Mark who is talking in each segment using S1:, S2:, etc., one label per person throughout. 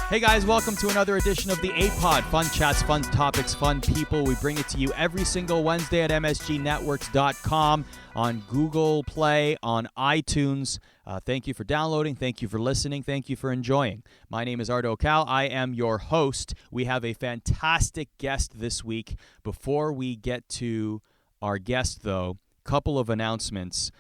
S1: Hey guys, welcome to another edition of the Apod. Fun chats, fun topics, fun people. We bring it to you every single Wednesday at msgnetworks.com, on Google Play, on iTunes. Thank you for downloading. Thank you for listening. Thank you for enjoying. My name is Arda, Ocal. I am your host. We have a fantastic guest this week. Before we get to our guest, though, couple of announcements.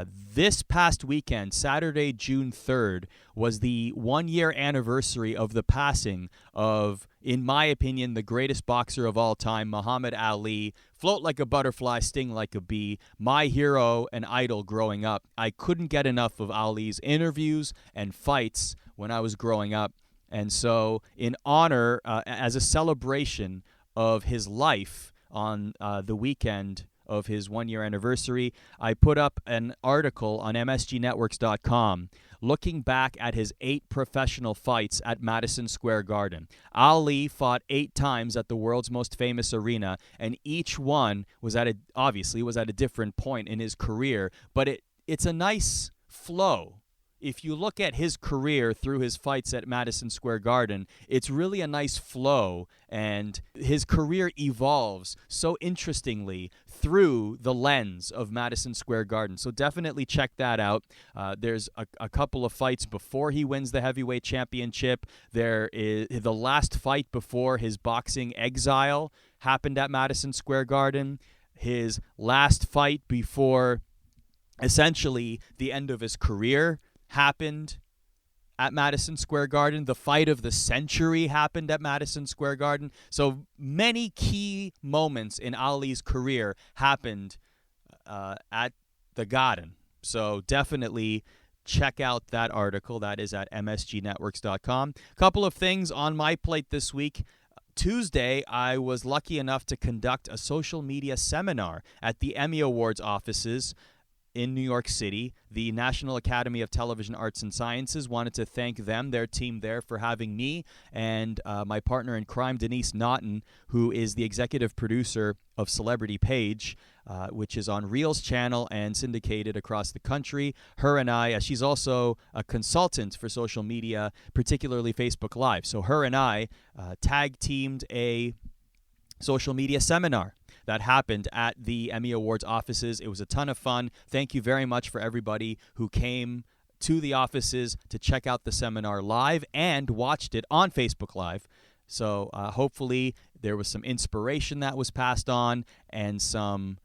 S1: This past weekend, Saturday, June 3rd, was the one-year anniversary of the passing of, in my opinion, the greatest boxer of all time, Muhammad Ali. Float like a butterfly, sting like a bee. My hero and idol growing up. I couldn't get enough of Ali's interviews and fights when I was growing up. And so, in honor, as a celebration of his life on the weekend of his one-year anniversary, I put up an article on msgnetworks.com looking back at his 8 professional fights at Madison Square Garden. Ali fought 8 times at the world's most famous arena, and each one was at a different point in his career, but it's a nice flow. If you look at his career through his fights at Madison Square Garden, it's really a nice flow, and his career evolves so interestingly through the lens of Madison Square Garden. So definitely check that out. There's a couple of fights before he wins the heavyweight championship. There is the last fight before his boxing exile happened at Madison Square Garden. His last fight before essentially the end of his career happened at Madison Square Garden. The fight of the century happened at Madison Square Garden. So many key moments in Ali's career happened at the Garden. So definitely check out that article. That is at msgnetworks.com. Couple of things on my plate this week. Tuesday, I was lucky enough to conduct a social media seminar at the Emmy Awards offices in New York City. The National Academy of Television Arts and Sciences wanted to thank them, their team there, for having me and my partner in crime, Denise Naughton, who is the executive producer of Celebrity Page, which is on Reel's channel and syndicated across the country. Her and I, she's also a consultant for social media, particularly Facebook Live. So her and I tag-teamed a social media seminar that happened at the Emmy Awards offices. It was a ton of fun. Thank you very much for everybody who came to the offices to check out the seminar live and watched it on Facebook Live. So hopefully there was some inspiration that was passed on and some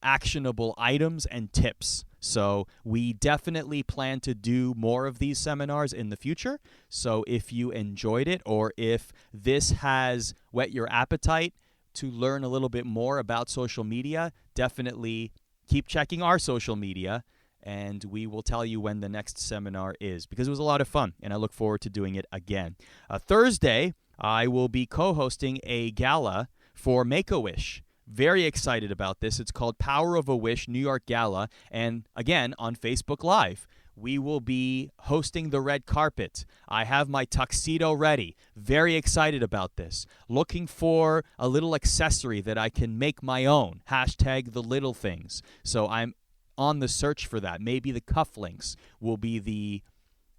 S1: actionable items and tips. So we definitely plan to do more of these seminars in the future. So if you enjoyed it, or if this has whet your appetite to learn a little bit more about social media, definitely keep checking our social media, and we will tell you when the next seminar is, because it was a lot of fun, and I look forward to doing it again. Thursday, I will be co-hosting a gala for Make-A-Wish. Very excited about this. It's called Power of a Wish New York Gala, and again, on Facebook Live. We will be hosting the red carpet. I have my tuxedo ready. Very excited about this. Looking for a little accessory that I can make my own. Hashtag the little things. So I'm on the search for that. Maybe the cufflinks will be the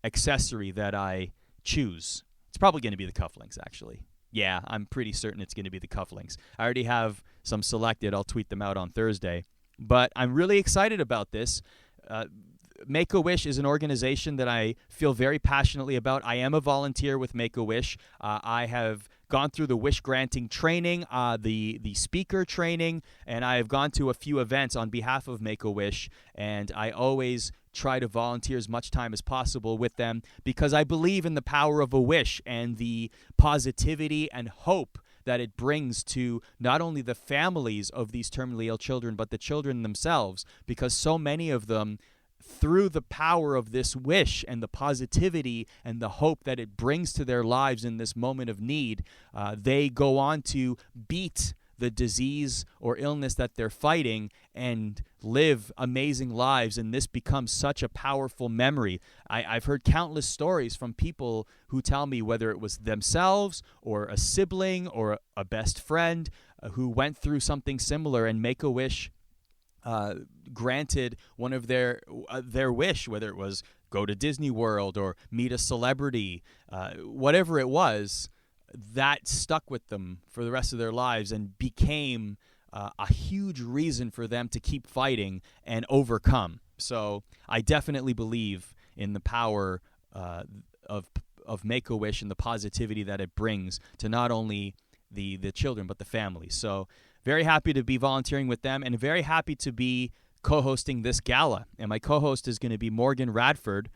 S1: accessory that I choose. It's probably going to be the cufflinks, actually. Yeah, I'm pretty certain it's going to be the cufflinks. I already have some selected. I'll tweet them out on Thursday. But I'm really excited about this. Make-A-Wish is an organization that I feel very passionately about. I am a volunteer with Make-A-Wish. I have gone through the wish-granting training, the speaker training, and I have gone to a few events on behalf of Make-A-Wish, and I always try to volunteer as much time as possible with them because I believe in the power of a wish and the positivity and hope that it brings to not only the families of these terminally ill children, but the children themselves, because so many of them, through the power of this wish and the positivity and the hope that it brings to their lives in this moment of need, they go on to beat the disease or illness that they're fighting and live amazing lives, and this becomes such a powerful memory. I've heard countless stories from people who tell me, whether it was themselves or a sibling or a best friend who went through something similar, and Make-A-Wish granted one of their wish, whether it was go to Disney World or meet a celebrity, whatever it was, that stuck with them for the rest of their lives and became a huge reason for them to keep fighting and overcome. So I definitely believe in the power of Make-A-Wish and the positivity that it brings to not only the children but the family. So very happy to be volunteering with them and very happy to be co-hosting this gala. And my co-host is going to be Morgan Radford,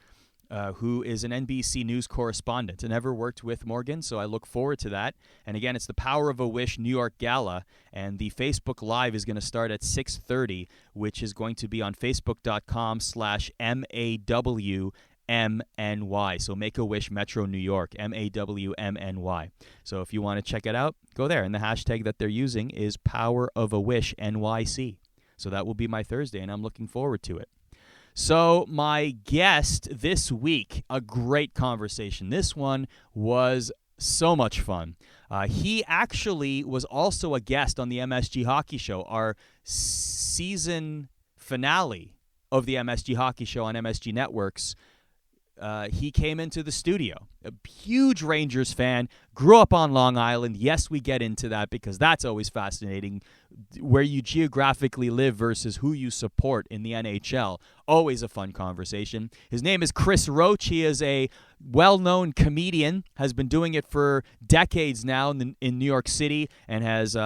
S1: who is an NBC News correspondent. I never worked with Morgan, so I look forward to that. And again, it's the Power of a Wish New York Gala, and the Facebook Live is going to start at 6:30, which is going to be on facebook.com/MAWMNY. So Make-A-Wish Metro New York, MAWMNY. So if you want to check it out, go there. And the hashtag that they're using is Power of a Wish NYC. So that will be my Thursday, and I'm looking forward to it. So my guest this week, a great conversation. This one was so much fun. He actually was also a guest on the MSG Hockey Show, our season finale of the MSG Hockey Show on MSG Networks. He came into the studio, a huge Rangers fan, grew up on Long Island. Yes, we get into that because that's always fascinating, where you geographically live versus who you support in the NHL. Always a fun conversation. His name is Chris Roach. He is a well-known comedian, has been doing it for decades now in New York City, and has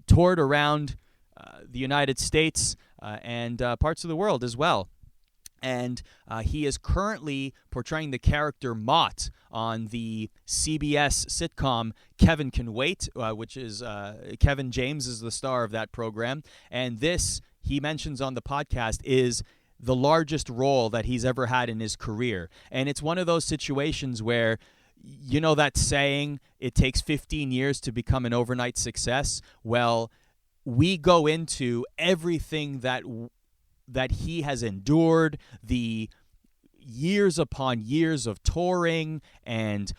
S1: toured around the United States and parts of the world as well. And he is currently portraying the character Mott on the CBS sitcom Kevin Can Wait, which is Kevin James is the star of that program. And this, he mentions on the podcast, is the largest role that he's ever had in his career. And it's one of those situations where, you know that saying, it takes 15 years to become an overnight success? Well, we go into everything that he has endured, the years upon years of touring and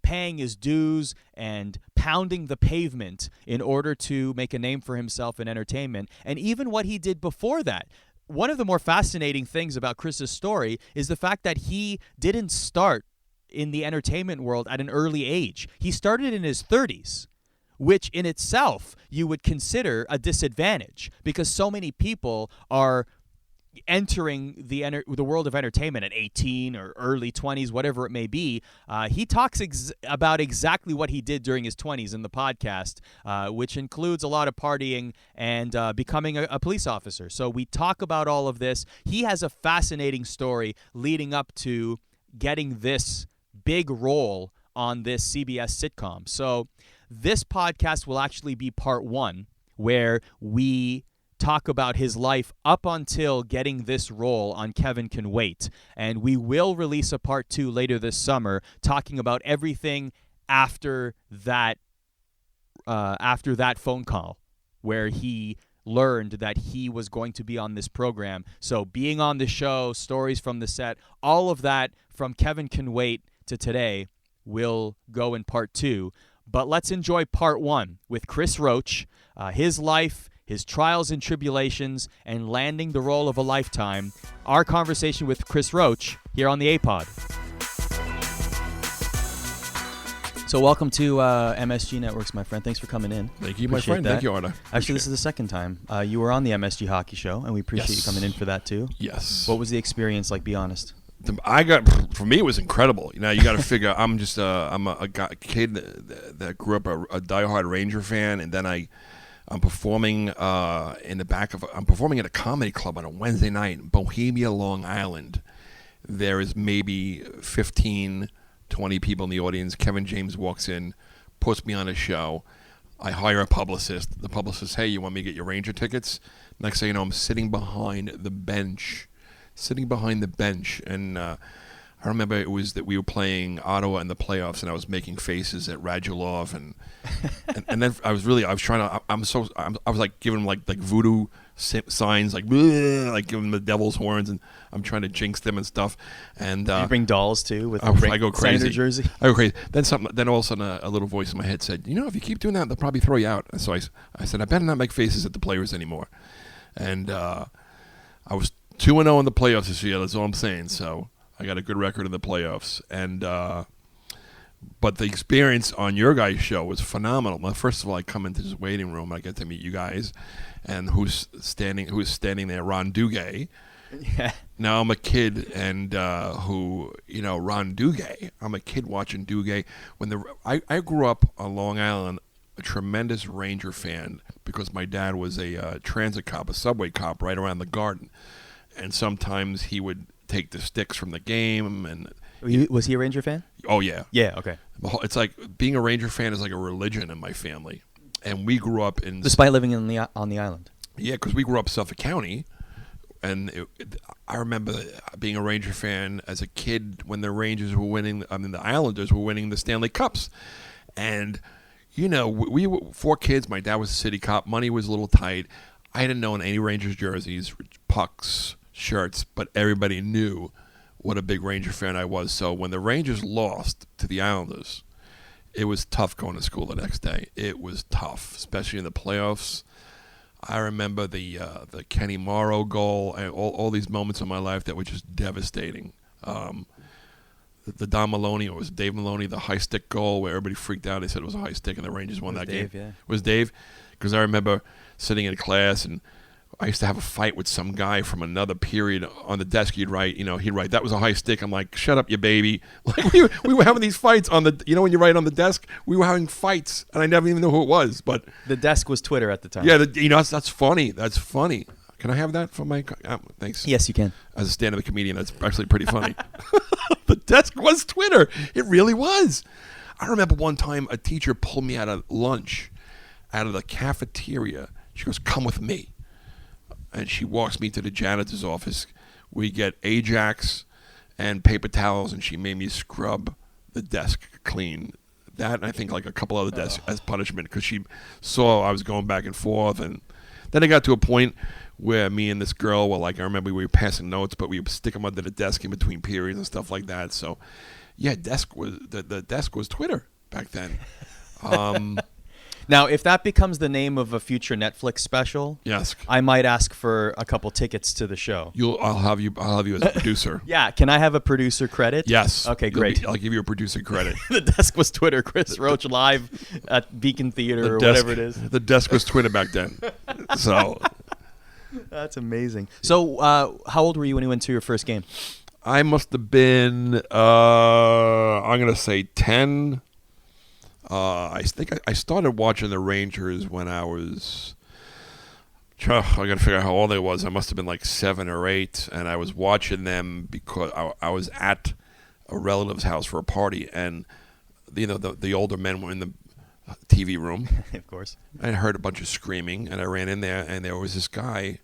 S1: paying his dues and pounding the pavement in order to make a name for himself in entertainment, and even what he did before that. One of the more fascinating things about Chris's story is the fact that he didn't start in the entertainment world at an early age. He started in his 30s. Which in itself you would consider a disadvantage because so many people are entering the world of entertainment at 18 or early 20s, whatever it may be. He talks about exactly what he did during his 20s in the podcast, which includes a lot of partying and becoming a police officer. So we talk about all of this. He has a fascinating story leading up to getting this big role on this CBS sitcom. So this podcast will actually be part one, where we talk about his life up until getting this role on Kevin Can Wait. And we will release a part two later this summer, talking about everything after that phone call, where he learned that he was going to be on this program. So being on the show, stories from the set, all of that from Kevin Can Wait to today will go in part two. But let's enjoy part one with Chris Roach, his life, his trials and tribulations, and landing the role of a lifetime. Our conversation with Chris Roach here on the Apod. So welcome to MSG Networks, my friend. Thanks for coming in.
S2: Thank you, my friend. Thank you, Arda.
S1: Actually, this is the second time. You were on the MSG Hockey Show, and we appreciate you coming in for that, too.
S2: Yes.
S1: What was the experience like? Be honest.
S2: For me, it was incredible. You know, you got to figure. I'm a kid that grew up a diehard Ranger fan, and then I'm performing I'm performing at a comedy club on a Wednesday night in Bohemia, Long Island. There is maybe 15, 20 people in the audience. Kevin James walks in, puts me on a show. I hire a publicist. The publicist, hey, you want me to get your Ranger tickets? Next thing you know, I'm sitting behind the bench, and I remember it was that we were playing Ottawa in the playoffs, and I was making faces at Radulov, and then I was like giving him like voodoo signs, like giving him the devil's horns, and I'm trying to jinx them and stuff. And
S1: you bring dolls too with
S2: I go crazy.
S1: Senator jersey.
S2: I go crazy. Then all of a sudden a little voice in my head said, "You know, if you keep doing that, they'll probably throw you out." And so I said, "I better not make faces at the players anymore." And I was 2-0 in the playoffs this year. That's all I'm saying. So I got a good record in the playoffs. And but the experience on your guys' show was phenomenal. Well, first of all, I come into this waiting room. I get to meet you guys, and who's standing there? Ron Duguay.
S1: Yeah.
S2: Now I'm a kid, and Ron Duguay. I'm a kid watching Duguay. I grew up on Long Island, a tremendous Ranger fan because my dad was a transit cop, a subway cop, right around the Garden, and sometimes he would take the sticks from the game. And
S1: was he a Ranger fan?
S2: Oh yeah,
S1: yeah. Okay.
S2: It's like being a Ranger fan is like a religion in my family, and we grew up in
S1: despite living on the island.
S2: Yeah, because we grew up in Suffolk County. And I remember being a Ranger fan as a kid when the Rangers were winning. I mean, the Islanders were winning the Stanley Cups, and we were 4 kids. My dad was a city cop. Money was a little tight. I didn't own any Rangers jerseys, pucks, shirts, but everybody knew what a big Ranger fan I was. So when the Rangers lost to the Islanders, it was tough going to school the next day. It was tough, especially in the playoffs. I remember the Kenny Morrow goal and all these moments in my life that were just devastating. The Don Maloney, or was it Dave Maloney, the high stick goal where everybody freaked out. They said it was a high stick and the Rangers won that game.
S1: Yeah.
S2: It was Dave, because I remember sitting in class and I used to have a fight with some guy from another period on the desk. He'd write, that was a high stick. I'm like, shut up, you baby. Like we were having these fights on the, when you write on the desk, we were having fights, and I never even knew who it was. But
S1: the desk was Twitter at the time.
S2: Yeah, that's funny. That's funny. Can I have that for my? Thanks.
S1: Yes, you can.
S2: As a stand-up comedian, that's actually pretty funny. The desk was Twitter. It really was. I remember one time a teacher pulled me out of lunch, out of the cafeteria. She goes, "Come with me." And she walks me to the janitor's office. We get Ajax and paper towels, and she made me scrub the desk clean. That, and I think like a couple other desks as punishment, because she saw I was going back and forth. And then it got to a point where me and this girl were like, I remember we were passing notes, but we would stick them under the desk in between periods and stuff like that. So, yeah, the desk was Twitter back then.
S1: Now, if that becomes the name of a future Netflix special,
S2: yes,
S1: I might ask for a couple tickets to the show.
S2: I'll have you as a producer.
S1: Yeah, can I have a producer credit?
S2: Yes.
S1: Okay, great.
S2: I'll give you a producer credit.
S1: The desk was Twitter. Chris Roach live at Beacon Theater whatever it is.
S2: The desk was Twitter back then. So
S1: that's amazing. So, how old were you when you went to your first game?
S2: I must have been, I'm going to say 10. I think I started watching the Rangers when I was, I got to figure out how old I was. I must have been like 7 or 8, and I was watching them because I was at a relative's house for a party, and the older men were in the TV room.
S1: Of course.
S2: I heard a bunch of screaming, and I ran in there, and there was this guy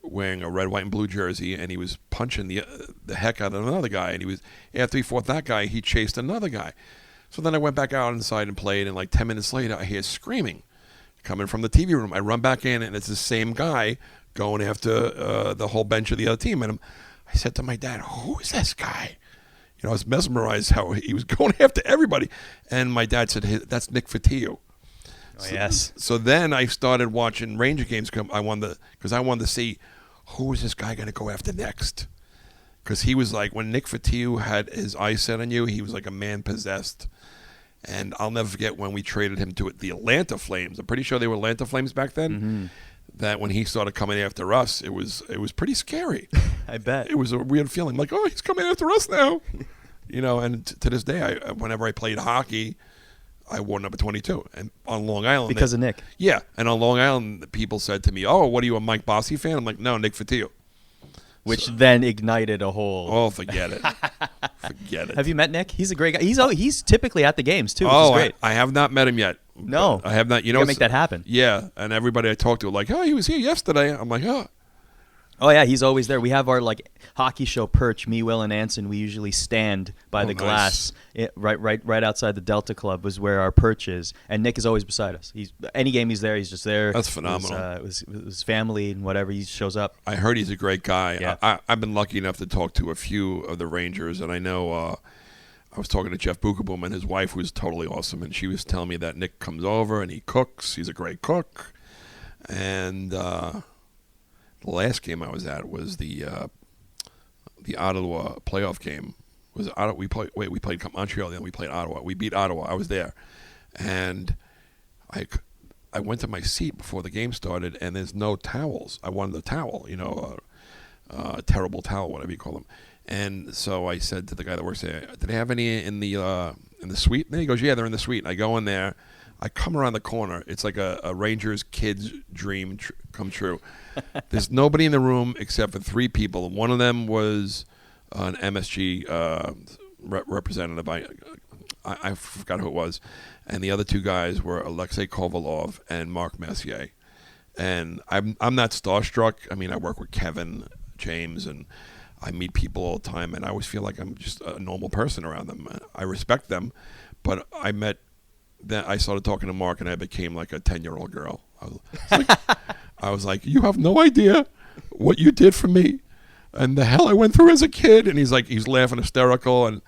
S2: wearing a red, white, and blue jersey, and he was punching the heck out of another guy, and he was, after he fought that guy, he chased another guy. So then I went back out inside and played, and like 10 minutes later, I hear screaming coming from the TV room. I run back in, and it's the same guy going after the whole bench of the other team. And I said to my dad, "Who is this guy?" I was mesmerized how he was going after everybody. And my dad said, "That's Nick Fotiu."
S1: Oh, yes.
S2: So then I started watching Ranger games. Because I wanted to see who is this guy going to go after next. Because he was like, when Nick Fotiu had his eyes set on you, he was like a man possessed. And I'll never forget when we traded him to the Atlanta Flames. I'm pretty sure they were Atlanta Flames back then. Mm-hmm. That when he started coming after us, it was pretty scary.
S1: I bet.
S2: It was a weird feeling, like, oh, he's coming after us now. And to this day, whenever I played hockey, I wore number 22. And on Long Island.
S1: Because of Nick.
S2: Yeah. And on Long Island, people said to me, "Oh, what are you, a Mike Bossy fan?" I'm like, "No, Nick Fotiu."
S1: Which then ignited a whole...
S2: Oh, forget it. Forget it.
S1: Have you met Nick? He's a great guy. He's typically at the games, too, which is great.
S2: I have not met him yet.
S1: No.
S2: I have not.
S1: You gotta make that happen.
S2: Yeah, and everybody I talk to like, "Oh, he was here yesterday." I'm like, "Oh."
S1: Oh, yeah, he's always there. We have our hockey show perch, me, Will, and Anson. We usually stand by the glass right outside the Delta Club was where our perch is. And Nick is always beside us. Any game he's there, he's just there.
S2: That's phenomenal.
S1: It was family and whatever. He shows up.
S2: I heard he's a great guy.
S1: Yeah.
S2: I've been lucky enough to talk to a few of the Rangers, and I know I was talking to Jeff Bukaboom and his wife, who's totally awesome, and she was telling me that Nick comes over and he cooks. He's a great cook. And The last game I was at was the Ottawa playoff game. Was Ottawa? We played Montreal, then we played Ottawa. We beat Ottawa. I was there, and I went to my seat before the game started, and there's no towels. I wanted a towel, a terrible towel, whatever you call them. And so I said to the guy that works there, "Do they have any in the suite?" And he goes, "Yeah, they're in the suite." And I go in there. I come around the corner. It's like a Rangers kid's dream come true. There's nobody in the room except for 3 people. One of them was an MSG representative. I forgot who it was. And the other 2 guys were Alexei Kovalov and Mark Messier. And I'm not starstruck. I mean, I work with Kevin, James, and I meet people all the time, and I always feel like I'm just a normal person around them. I respect them, but I started talking to Mark, and I became like a 10-year-old girl. I was like, "You have no idea what you did for me, and the hell I went through as a kid." And he's laughing hysterical, and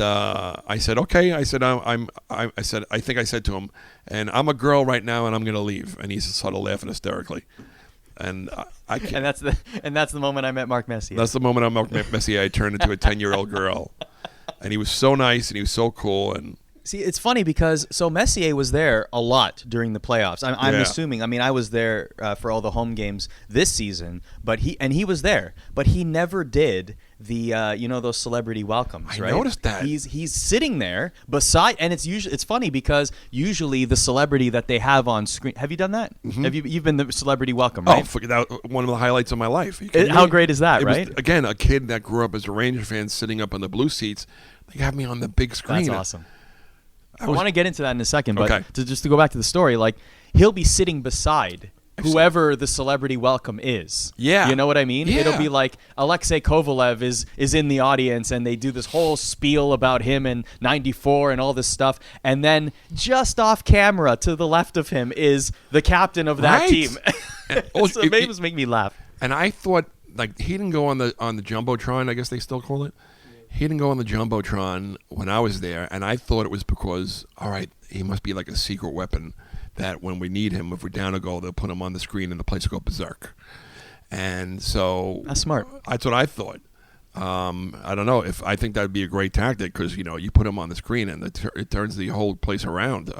S2: I said, "Okay." I said, I think I said to him, "And I'm a girl right now, and I'm gonna leave." And he started laughing hysterically. And I can't.
S1: And that's the moment I met Mark Messier.
S2: That's the moment I met Mark Messier. I turned into a 10-year-old girl, and he was so nice and he was so cool. And
S1: see, it's funny because Messier was there a lot during the playoffs. I'm assuming. I mean, I was there for all the home games this season, but he was there, but he never did the those celebrity welcomes.
S2: I
S1: right?
S2: noticed that
S1: he's sitting there beside, and it's funny because usually the celebrity that they have on screen. Have you done that?
S2: Mm-hmm.
S1: You've been the celebrity welcome, right?
S2: Oh, that was one of the highlights of my life.
S1: How great is that, right?
S2: Was, again, a kid that grew up as a Ranger fan, sitting up on the blue seats. They have me on the big screen.
S1: That's awesome. I want to get into that in a second, but
S2: okay.
S1: to go back to the story, like he'll be sitting beside whoever the celebrity welcome is.
S2: Yeah.
S1: You know what I mean?
S2: Yeah.
S1: It'll be like Alexei Kovalev is in the audience, and they do this whole spiel about him in 94 and all this stuff. And then just off camera to the left of him is the captain of that team. So it was making me laugh.
S2: And I thought, like, he didn't go on the Jumbotron, I guess they still call it. He didn't go on the Jumbotron when I was there, and I thought it was because, all right, he must be like a secret weapon that when we need him, if we're down a goal, they'll put him on the screen and the place will go berserk. And so
S1: that's smart.
S2: That's what I thought. I don't know if I think that would be a great tactic because you put him on the screen and it turns the whole place around.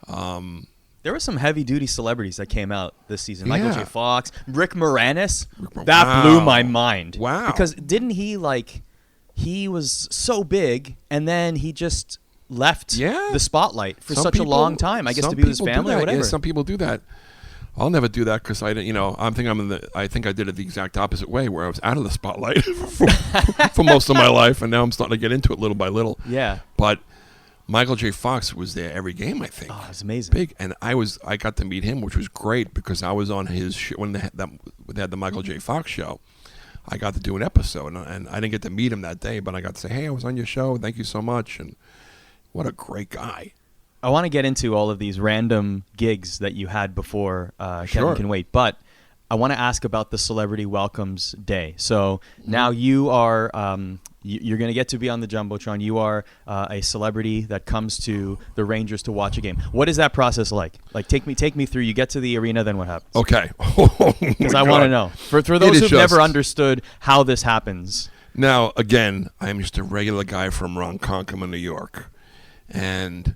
S1: There were some heavy-duty celebrities that came out this season.
S2: Yeah.
S1: Michael J. Fox, Rick Moranis. That blew my mind.
S2: Wow.
S1: Because didn't he he was so big, and then he just left the spotlight for such a long time. I guess to be with his family or whatever.
S2: Yeah, some people do that. I'll never do that because I think I did it the exact opposite way, where I was out of the spotlight for most of my life, and now I'm starting to get into it little by little.
S1: Yeah.
S2: But Michael J. Fox was there every game, I think.
S1: Oh, it's amazing.
S2: Big, and I got to meet him, which was great because I was on his show when they had the Michael J. Fox show. I got to do an episode, and I didn't get to meet him that day, but I got to say, "Hey, I was on your show. Thank you so much." And what a great guy.
S1: I want to get into all of these random gigs that you had before Kevin Can Wait, but I want to ask about the Celebrity Welcomes Day. So now you are you're going to get to be on the Jumbotron. You are a celebrity that comes to the Rangers to watch a game. What is that process like? Like take me through. You get to the arena, then what happens?
S2: Okay.
S1: Because I want to know. For those who've never understood how this happens.
S2: Now, again, I'm just a regular guy from Ronkonkoma, New York. And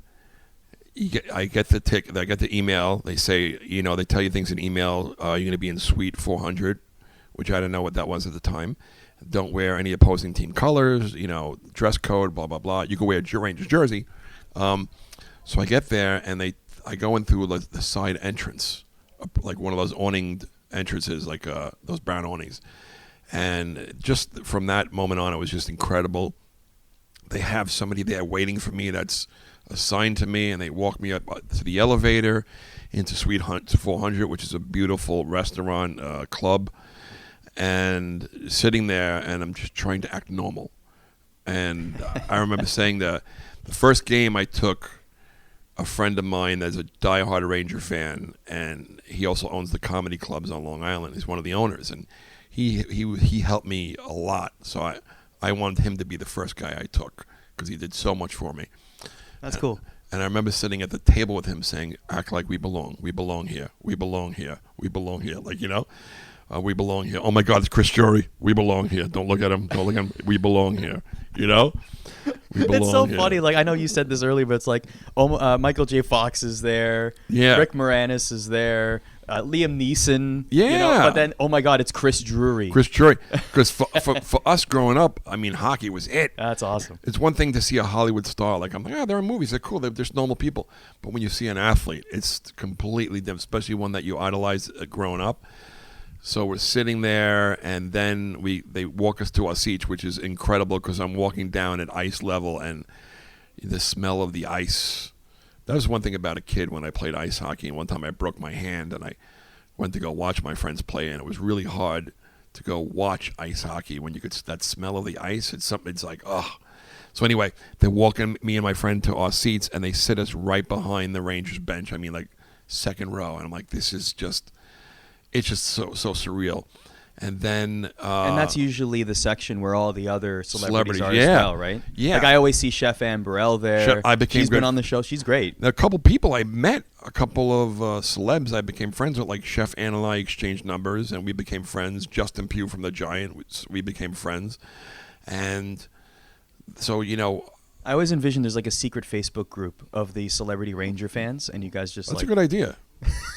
S2: I get the ticket. I get the email. They say, they tell you things in email. You're going to be in Suite 400, which I didn't know what that was at the time. Don't wear any opposing team colors. Dress code. Blah blah blah. You can wear a Rangers jersey. So I get there and I go in through the side entrance, like one of those awning entrances, like those brown awnings. And just from that moment on, it was just incredible. They have somebody there waiting for me that's assigned to me, and they walk me up to the elevator into Suite 400, which is a beautiful restaurant club, and sitting there, and I'm just trying to act normal. And I remember saying that the first game I took a friend of mine that's a diehard Ranger fan, and he also owns the comedy clubs on Long Island. He's one of the owners, and he helped me a lot. So I wanted him to be the first guy I took because he did so much for me.
S1: That's cool.
S2: And I remember sitting at the table with him saying, act like we belong. We belong here. We belong here. We belong here. Like, we belong here. Oh, my God, it's Chris Jury. We belong here. Don't look at him. Don't look at him. We belong here. We belong
S1: It's so
S2: here.
S1: funny. Like, I know you said this earlier, but it's like Michael J. Fox is there.
S2: Yeah.
S1: Rick Moranis is there. Liam Neeson.
S2: Yeah.
S1: But then, oh, my God, it's Chris Drury.
S2: Chris Jury. Because for us growing up, I mean, hockey was it.
S1: That's awesome.
S2: It's one thing to see a Hollywood star. Like, I'm like, they're in movies. They're cool. They're just normal people. But when you see an athlete, it's completely different, especially one that you idolize growing up. So we're sitting there, and then they walk us to our seats, which is incredible because I'm walking down at ice level, and the smell of the ice. That was one thing about a kid when I played ice hockey. And one time I broke my hand, and I went to go watch my friends play, and it was really hard to go watch ice hockey when you could that smell of the ice. It's something. It's like, oh. So anyway, they walk me and my friend to our seats, and they sit us right behind the Rangers bench. I mean, like second row, and I'm like, this is just. It's just so surreal. And then...
S1: and that's usually the section where all the other celebrities are
S2: yeah.
S1: as well, right?
S2: Yeah.
S1: Like, I always see Chef Ann Burrell there. She's been on the show. She's great.
S2: A couple people I met, a couple of celebs I became friends with, like Chef Ann and I exchanged numbers, and we became friends. Justin Pugh from The Giant, we became friends. And so,
S1: I always envision there's like a secret Facebook group of the Celebrity Ranger fans, and you guys just
S2: That's a good idea.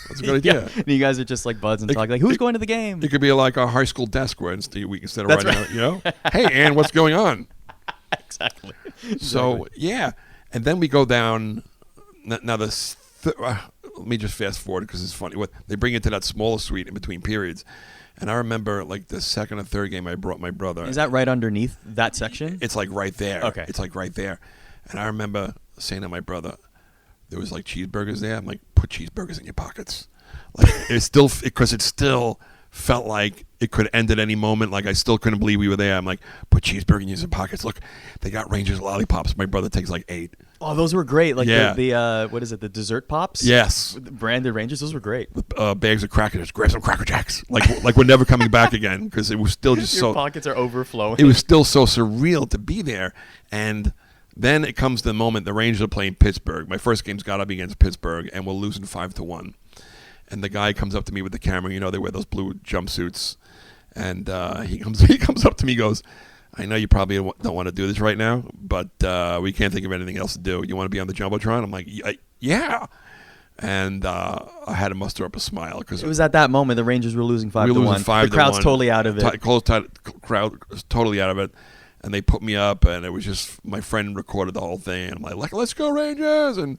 S2: That's a good idea.
S1: And you guys are just like buds and talking like, who's going to the game?
S2: It could be like our high school desk where instead of writing out, hey, Ann, what's going on?
S1: Exactly.
S2: So, yeah. And then we go down. Now, let me just fast forward because it's funny. They bring you to that smaller suite in between periods. And I remember like the second or third game I brought my brother.
S1: Is that right underneath that section?
S2: It's like right there.
S1: Okay.
S2: It's like right there. And I remember saying to my brother, there was like cheeseburgers there. I'm like, put cheeseburgers in your pockets. Like it still felt like it could end at any moment. Like I still couldn't believe we were there. I'm like, put cheeseburgers in your pockets. Look, they got Rangers lollipops. My brother takes like 8.
S1: Oh, those were great. Like
S2: yeah.
S1: the what is it? The dessert pops?
S2: Yes.
S1: Branded Rangers. Those were great.
S2: Bags of crackers. Grab some Cracker Jacks. Like we're never coming back again because it was still just
S1: Your pockets are overflowing.
S2: It was still so surreal to be there. And then it comes the moment the Rangers are playing Pittsburgh. My first game's got to be against Pittsburgh, and we're losing 5-1. And the guy comes up to me with the camera. They wear those blue jumpsuits. And he comes up to me and goes, I know you probably don't want to do this right now, but we can't think of anything else to do. You want to be on the Jumbotron? I'm like, yeah. And I had to muster up a smile. Cause
S1: it was at that moment the Rangers were losing 5-1. The crowd's totally out of it.
S2: Crowd was totally out of it. And they put me up, and it was just my friend recorded the whole thing. And I'm like, let's go Rangers! And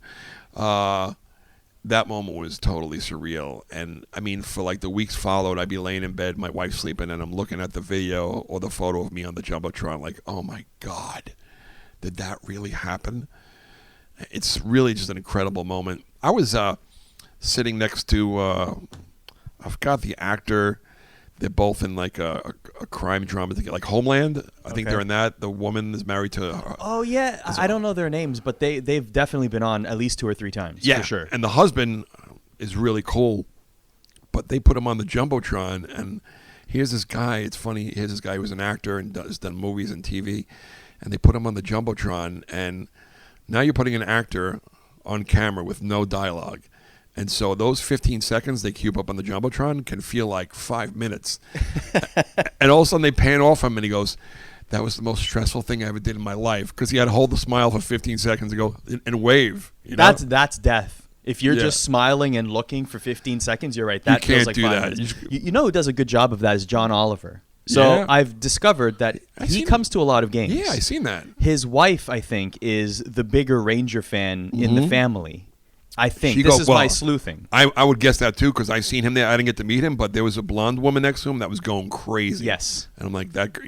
S2: that moment was totally surreal. And I mean, for like the weeks followed, I'd be laying in bed, my wife's sleeping, and I'm looking at the video or the photo of me on the Jumbotron, like, oh my God, did that really happen? It's really just an incredible moment. I was sitting next to, I forgot the actor. They're both in like a crime drama, like Homeland. I think they're in that. The woman is married to her.
S1: Oh, yeah. I don't know their names, but they've definitely been on at least 2 or 3 times.
S2: Yeah,
S1: for sure.
S2: And the husband is really cool, but they put him on the Jumbotron, and here's this guy. It's funny. Here's this guy who was an actor and has done movies and TV, and they put him on the Jumbotron, and now you're putting an actor on camera with no dialogue. And so those 15 seconds they cube up on the Jumbotron can feel like 5 minutes. And all of a sudden they pan off him and he goes, that was the most stressful thing I ever did in my life. Because he had to hold the smile for 15 seconds and go and wave.
S1: That's death. If you're just smiling and looking for 15 seconds, you're right. That
S2: you can't
S1: feels like
S2: do
S1: 5
S2: that.
S1: minutes. You know who does a good job of that is John Oliver. So I've discovered that he comes to a lot of games.
S2: Yeah, I've seen that.
S1: His wife, I think, is the bigger Ranger fan in the family. I think. This is my sleuthing.
S2: I would guess that too because I seen him there. I didn't get to meet him, but there was a blonde woman next to him that was going crazy.
S1: Yes.
S2: And I'm like, that,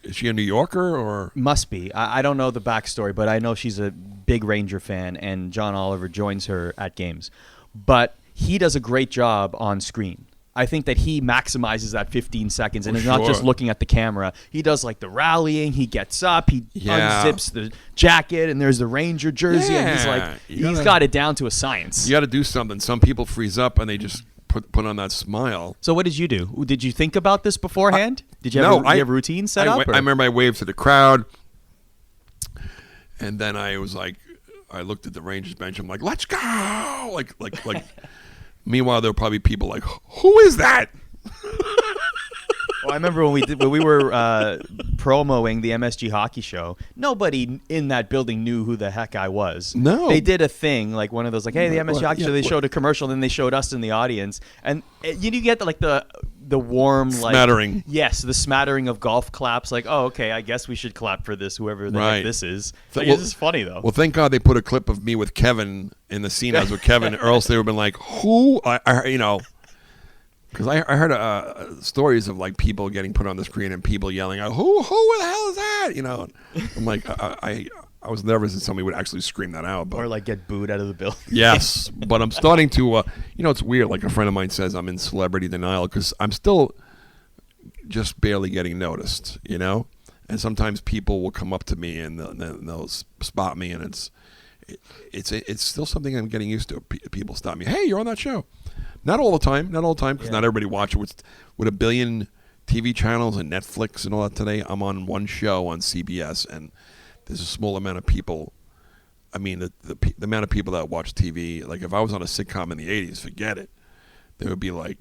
S2: is she a New Yorker or?
S1: Must be. I don't know the backstory, but I know she's a big Ranger fan, and John Oliver joins her at games. But he does a great job on screen. I think that he maximizes that 15 seconds and is not just looking at the camera. He does like the rallying. He gets up. He unzips the jacket, and there's the Ranger jersey, and he's like, he's got it down to a science.
S2: You got to do something. Some people freeze up and they just put on that smile.
S1: So what did you do? Did you think about this beforehand? Did you have a routine set up?
S2: I remember I waved to the crowd, and then I was like, I looked at the Rangers bench. I'm like, let's go! Like. Meanwhile, there were probably people like, who is that?
S1: Well, I remember when we were promoing the MSG hockey show. Nobody in that building knew who the heck I was.
S2: No,
S1: they did a thing like one of those like, hey, the MSG hockey show. They showed a commercial, then they showed us in the audience, and you get the warm
S2: smattering.
S1: Like, yes, the smattering of golf claps. Like, oh, okay, I guess we should clap for this, whoever the heck this is. Like, this is funny though.
S2: Well, thank God they put a clip of me with Kevin in the scene. I was with Kevin, or else they would have been like, who? Because I heard stories of like people getting put on the screen and people yelling, "Who the hell is that?" I'm like, I was nervous that somebody would actually scream that out,
S1: or like get booed out of the building.
S2: Yes, but I'm starting to. It's weird. Like a friend of mine says, I'm in celebrity denial because I'm still just barely getting noticed. And sometimes people will come up to me and they'll spot me, and it's still something I'm getting used to. People stop me. Hey, you're on that show. Not all the time, because not everybody watches it. With a billion TV channels and Netflix and all that today, I'm on one show on CBS, and there's a small amount of people. I mean, the amount of people that watch TV, like if I was on a sitcom in the 80s, forget it. There would be like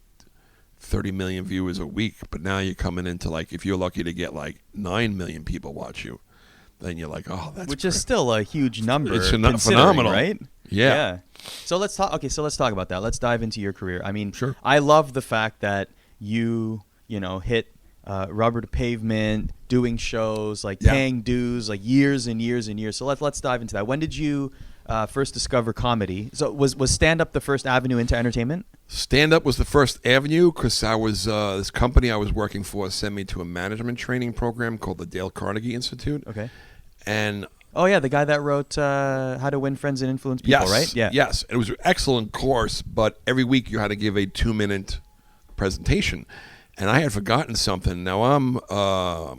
S2: 30 million viewers a week, but now you're coming into like, if you're lucky to get like 9 million people watch you, then you're like, oh, that's
S1: which is still a huge number.
S2: It's phenomenal,
S1: right?
S2: Yeah.
S1: So let's talk. Okay, so let's talk about that. Let's dive into your career. I mean,
S2: sure.
S1: I love the fact that you hit rubber to pavement, doing shows, like paying dues, like years and years and years. So let's dive into that. When did you first discover comedy? So was stand up the first avenue into entertainment?
S2: Stand up was the first avenue because I was this company I was working for sent me to a management training program called the Dale Carnegie Institute.
S1: Okay.
S2: And
S1: oh yeah, the guy that wrote How to Win Friends and Influence People, right? Yeah.
S2: Yes, it was an excellent course, but every week you had to give a 2-minute presentation, and I had forgotten something. Now I'm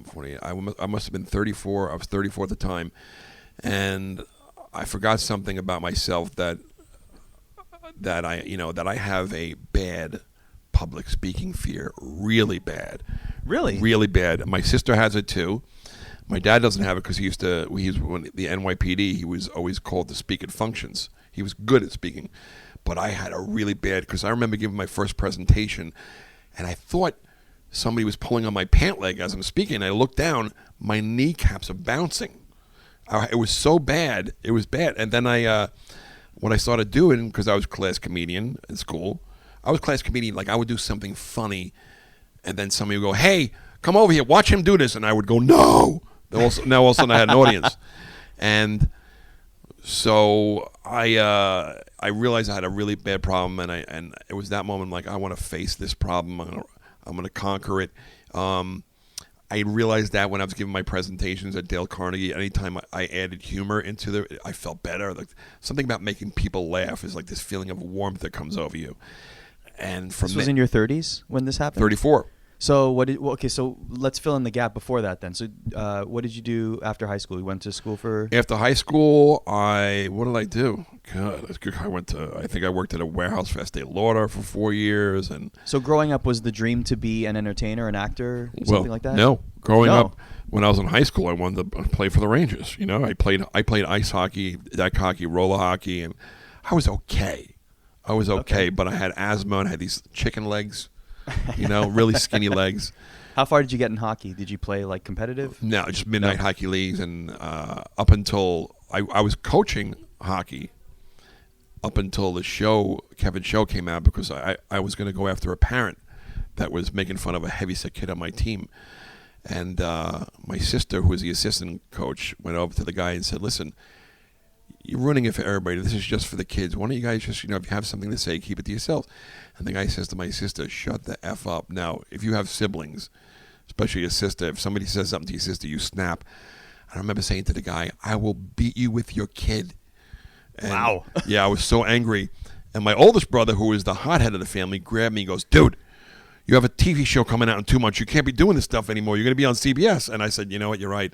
S2: 40. I must have been 34. I was 34 at the time, and I forgot something about myself that I have a bad public speaking fear, really bad.
S1: Really?
S2: Really bad. My sister has it too. My dad doesn't have it because he was the NYPD. He was always called to speak at functions. He was good at speaking, but I had a really bad, because I remember giving my first presentation, and I thought somebody was pulling on my pant leg as I'm speaking. And I looked down, my kneecaps are bouncing. It was so bad. It was bad. And then what I started doing, because I was class comedian in school, like I would do something funny, and then somebody would go, "Hey, come over here, watch him do this," and I would go, "No." Now all of a sudden I had an audience, and so I realized I had a really bad problem, and it was that moment like I want to face this problem. I'm gonna conquer it. I realized that when I was giving my presentations at Dale Carnegie, anytime I added humor into I felt better. Like something about making people laugh is like this feeling of warmth that comes over you. And from
S1: this was in your 30s when this happened?
S2: 34.
S1: So so let's fill in the gap before that then. So what did you do after high school? You went to school for?
S2: After high school, what did I do? God, I think I worked at a warehouse for Estee Lauder for 4 years. And
S1: so growing up, was the dream to be an entertainer, an actor, something like that?
S2: No. Growing up, when I was in high school, I wanted to play for the Rangers. I played ice hockey, deck hockey, roller hockey, and I was okay. But I had asthma and I had these chicken legs. Really skinny legs.
S1: How far did you get in hockey? Did you play like competitive?
S2: No, just midnight hockey leagues, and up until I was coaching hockey up until the Kevin's show came out, because I was going to go after a parent that was making fun of a heavyset kid on my team. And my sister, who was the assistant coach, went over to the guy and said, "Listen, you're ruining it for everybody. This is just for the kids. Why don't you guys just, if you have something to say, keep it to yourselves?" And the guy says to my sister, "Shut the F up." Now, if you have siblings, especially your sister, if somebody says something to your sister, you snap. I remember saying to the guy, "I will beat you with your kid." And
S1: wow.
S2: Yeah, I was so angry. And my oldest brother, who is the hothead of the family, grabbed me and goes, "Dude, you have a TV show coming out in 2 months. You can't be doing this stuff anymore. You're going to be on CBS." And I said, "You know what? You're right."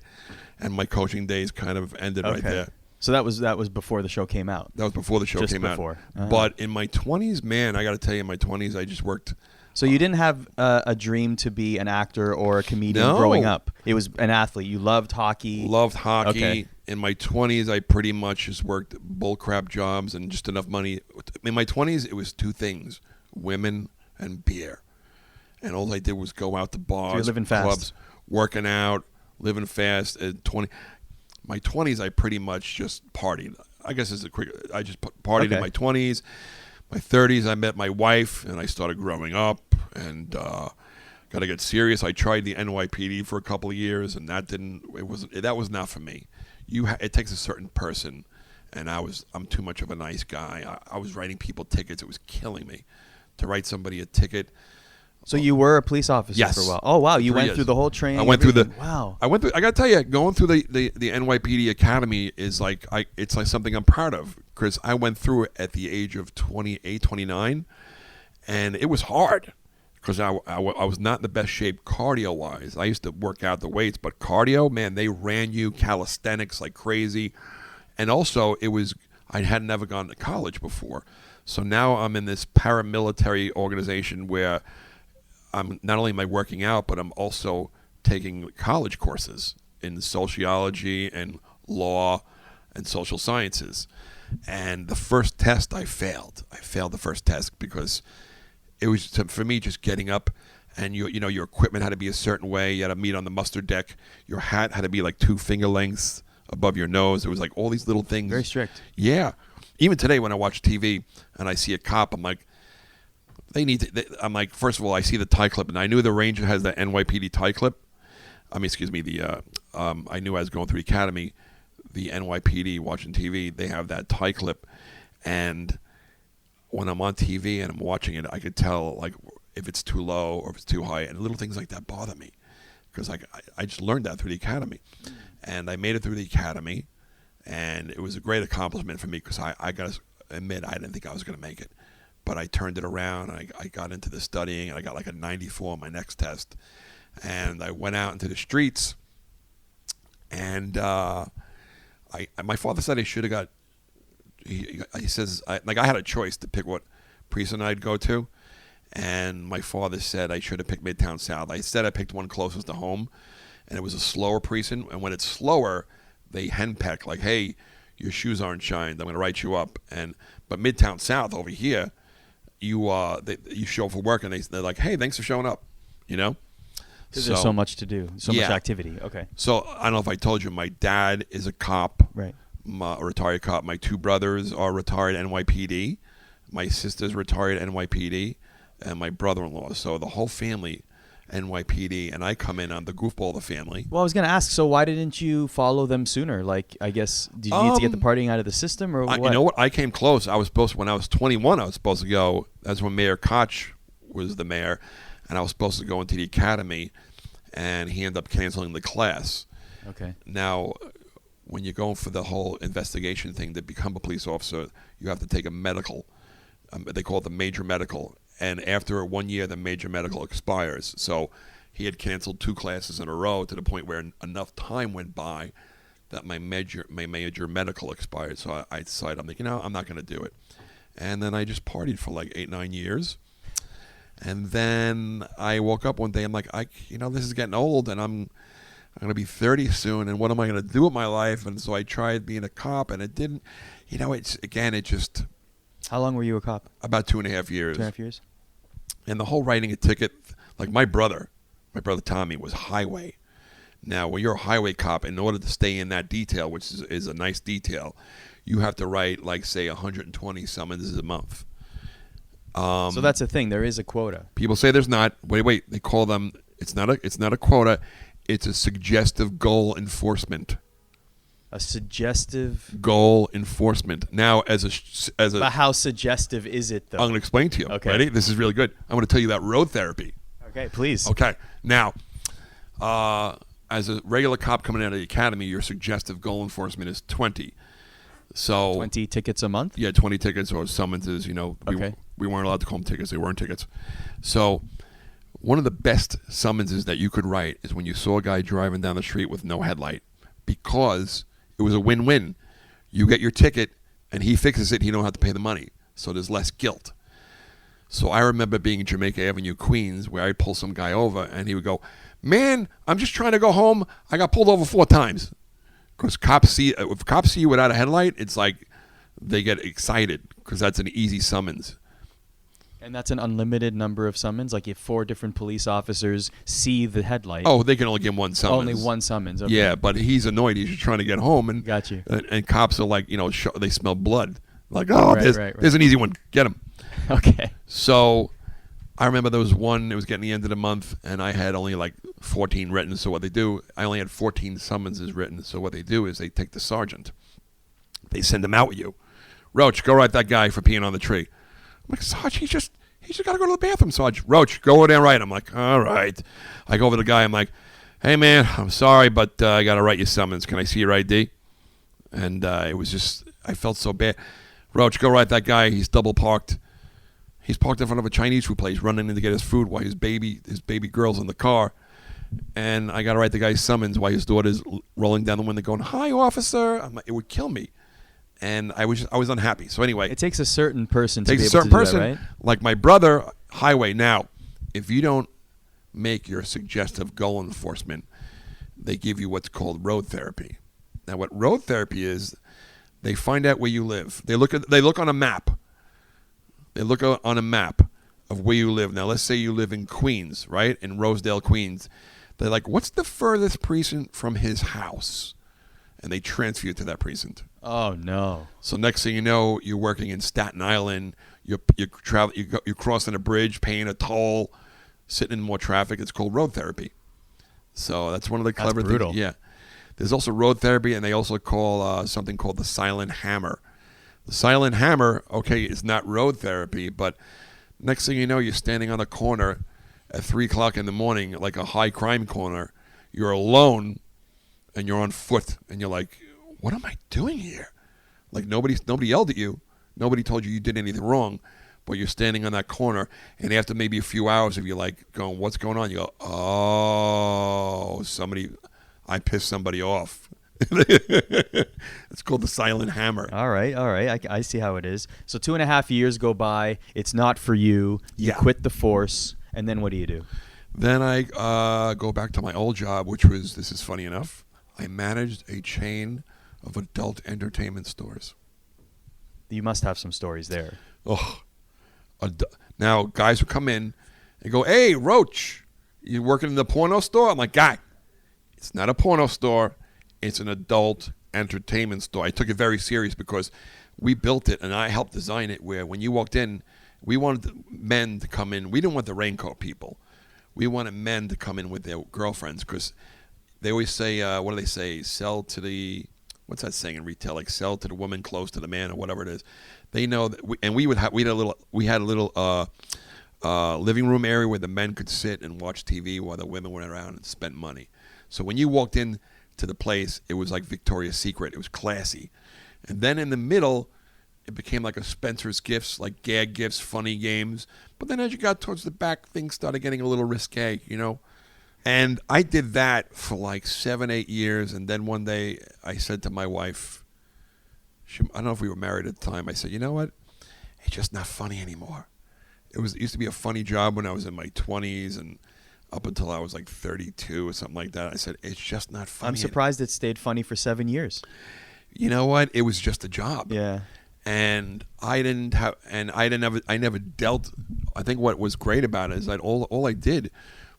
S2: And my coaching days kind of ended right there.
S1: So that was before the show came out.
S2: That was before the show came out.
S1: Uh-huh.
S2: But in my 20s, man, I got to tell you, in my 20s, I just worked.
S1: So you didn't have a dream to be an actor or a comedian growing up. It was an athlete. You loved hockey.
S2: Loved hockey.
S1: Okay.
S2: in my 20s, I pretty much just worked bullcrap jobs and just enough money. In my 20s, it was two things: women and beer. And all I did was go out to bars,
S1: So you're living fast.
S2: clubs, working out, living fast. At my 20s, I pretty much just partied. I guess it's a quick. I just partied in my 20s. My 30s, I met my wife, and I started growing up, and got to get serious. I tried the NYPD for a couple of years, and that was not for me. It takes a certain person, and I'm too much of a nice guy. I was writing people tickets. It was killing me to write somebody a ticket.
S1: So you were a police officer
S2: Yes.
S1: for a while. Oh wow, you
S2: 3
S1: went
S2: years.
S1: through the whole training.
S2: I went through
S1: Wow.
S2: I got to tell you, going through the NYPD Academy is it's like something I'm proud of, because I went through it at the age of 28, 29, and it was hard because I was not in the best shape cardio wise. I used to work out the weights, but cardio, man, they ran you calisthenics like crazy, and also I had never gone to college before, so now I'm in this paramilitary organization where I'm not only am I working out, but I'm also taking college courses in sociology and law and social sciences. And the first test I failed. I failed the first test because it was, for me, just getting up, and your equipment had to be a certain way. You had to meet on the muster deck. Your hat had to be like 2 finger lengths above your nose. It was like all these little things.
S1: Very strict.
S2: Yeah. Even today when I watch TV and I see a cop, I'm like, I'm like, first of all, I see the tie clip, and I knew the Ranger has the NYPD tie clip. I knew I was going through the academy, the NYPD, watching TV, they have that tie clip. And when I'm on TV and I'm watching it, I could tell, like, if it's too low or if it's too high, and little things like that bother me, because I just learned that through the academy. And I made it through the academy, and it was a great accomplishment for me, because I got to admit, I didn't think I was going to make it. But I turned it around, and I got into the studying, and I got like a 94 on my next test. And I went out into the streets, and my father said I should have got, he says, I had a choice to pick what precinct I'd go to, and my father said I should have picked Midtown South. I said I picked one closest to home, and it was a slower precinct, and when it's slower, they henpeck, like, hey, your shoes aren't shined, I'm going to write you up. But Midtown South over here, you show up for work, and they're like, hey, thanks for showing up,
S1: Because there's so much to do, so much activity. Okay.
S2: So I don't know if I told you, my dad is a cop,
S1: right?
S2: A retired cop. My 2 brothers are retired NYPD. My sister's retired NYPD, and my brother-in-law. So the whole family NYPD, and I come in on the goofball of the family.
S1: Well, I was going to ask, so why didn't you follow them sooner? Like, I guess, did you need to get the partying out of the system, or what?
S2: You know what? I came close. When I was 21, I was supposed to go. That's when Mayor Koch was the mayor, and I was supposed to go into the academy, and he ended up canceling the class.
S1: Okay.
S2: Now, when you're going for the whole investigation thing to become a police officer, you have to take a medical. They call it the major medical. And after 1 year, the major medical expires. So he had canceled 2 classes in a row to the point where enough time went by that my major medical expired. So I decided, I'm like, I'm not going to do it. And then I just partied for like 8-9 years. And then I woke up one day, I'm like, this is getting old, and I'm going to be 30 soon, and what am I going to do with my life? And so I tried being a cop, and it didn't, it just...
S1: How long were you a cop?
S2: About 2.5 years.
S1: 2.5 years?
S2: And the whole writing a ticket, like my brother Tommy was highway. Now, when you're a highway cop, in order to stay in that detail, which is a nice detail, you have to write, like, say, 120 summonses a month.
S1: So that's the thing. There is a quota.
S2: People say there's not. Wait. They call them. It's not a quota. It's a suggestive goal enforcement.
S1: A suggestive
S2: goal enforcement. Now, as a.
S1: But how suggestive is it, though?
S2: I'm going to explain to you.
S1: Okay.
S2: Ready? This is really good. I'm going to tell you about road therapy.
S1: Okay, please.
S2: Okay. Now, as a regular cop coming out of the academy, your suggestive goal enforcement is 20. So
S1: 20 tickets a month?
S2: Yeah, 20 tickets or summonses.
S1: Okay.
S2: We weren't allowed to call them tickets. They weren't tickets. So one of the best summonses that you could write is when you saw a guy driving down the street with no headlight, because it was a win-win. You get your ticket, and he fixes it. He don't have to pay the money, so there's less guilt. So I remember being in Jamaica Avenue, Queens, where I'd pull some guy over, and he would go, "Man, I'm just trying to go home. I got pulled over 4 times." Because cops see if cops see you without a headlight, it's like they get excited because that's an easy summons.
S1: And that's an unlimited number of summons? Like if 4 different police officers see the headlight.
S2: Oh, they can only get one summons.
S1: Only one summons. Okay.
S2: Yeah, but he's annoyed. He's just trying to get home. And,
S1: Got you.
S2: And cops are like, they smell blood. Like, oh,
S1: Right.
S2: there's an easy one. Get him.
S1: Okay.
S2: So I remember there was one, it was getting the end of the month, and I had only like 14 written. So what they do, I only had 14 summonses written. So what they do is they take the sergeant. They send him out with you. Roach, go write that guy for peeing on the tree. I'm like, Sarge, he's just got to go to the bathroom, Sarge. Roach, go over there and write. I'm like, all right. I go over to the guy. I'm like, hey, man, I'm sorry, but I got to write your summons. Can I see your ID? And it was just, I felt so bad. Roach, go write that guy. He's double parked. He's parked in front of a Chinese food place, running in to get his food while his baby girl's in the car. And I got to write the guy's summons while his daughter's rolling down the window going, hi, officer. I'm like, it would kill me. And I was unhappy. So anyway,
S1: it takes a certain person to
S2: takes
S1: be
S2: a
S1: able
S2: certain
S1: to do
S2: person,
S1: that, right?
S2: like my brother, highway. Now, if you don't make your suggestive goal enforcement, they give you what's called road therapy. Now, what road therapy is, they find out where you live. They look on a map. They look on a map of where you live. Now, let's say you live in Queens, right? In Rosedale, Queens. They're like, what's the furthest precinct from his house? And they transfer you to that precinct.
S1: Oh no!
S2: So next thing you know, you're working in Staten Island. You're crossing a bridge, paying a toll, sitting in more traffic. It's called road therapy. So that's one of the clever
S1: brutal.
S2: things. Yeah. There's also road therapy, and they also call something called the silent hammer. The silent hammer, okay, is not road therapy, but next thing you know, you're standing on a corner at 3 o'clock in the morning, like a high crime corner. You're alone, and you're on foot, and you're like, what am I doing here? Like nobody yelled at you. Nobody told you did anything wrong, but you're standing on that corner, and after maybe a few hours of you like going, what's going on? You go, oh, I pissed somebody off. It's called the silent hammer.
S1: All right. I see how it is. So 2.5 years go by. It's not for you. You quit the force, and then what do?
S2: Then I go back to my old job, which was, this is funny enough, I managed a chain of adult entertainment stores.
S1: You must have some stories there.
S2: Oh, now guys would come in and go, hey, Roach, you working in the porno store? I'm like, guy, it's not a porno store. It's an adult entertainment store. I took it very serious because we built it and I helped design it where when you walked in, we wanted men to come in. We didn't want the raincoat people. We wanted men to come in with their girlfriends because they always say, what do they say? Sell to the, what's that saying in retail? Like sell to the woman, close to the man, or whatever it is. They know that, we had a little living room area where the men could sit and watch TV while the women went around and spent money. So when you walked in to the place, it was like Victoria's Secret. It was classy. And then in the middle, it became like a Spencer's Gifts, like gag gifts, funny games. But then as you got towards the back, things started getting a little risque, And I did that for like 7-8 years. And then one day I said to my wife, I don't know if we were married at the time. I said, you know what? It's just not funny anymore. It used to be a funny job when I was in my 20s and up until I was like 32 or something like that. I said, it's just not funny.
S1: I'm surprised it stayed funny for 7 years.
S2: You know what? It was just a job.
S1: Yeah.
S2: And I never dealt. I think what was great about it is that all I did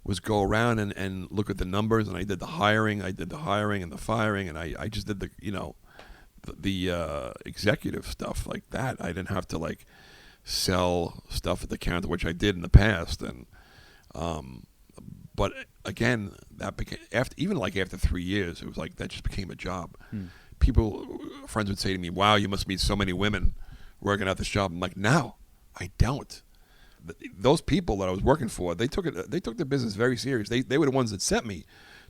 S2: was go around and look at the numbers, and I did the hiring and the firing, and I just did the executive stuff like that. I didn't have to like sell stuff at the counter, which I did in the past, and but again, that became after 3 years, it was like that just became a job. Friends would say to me, "Wow, you must meet so many women working at this job." I'm like, "No, I don't." Those people that I was working for, they took their business very serious. They were the ones that sent me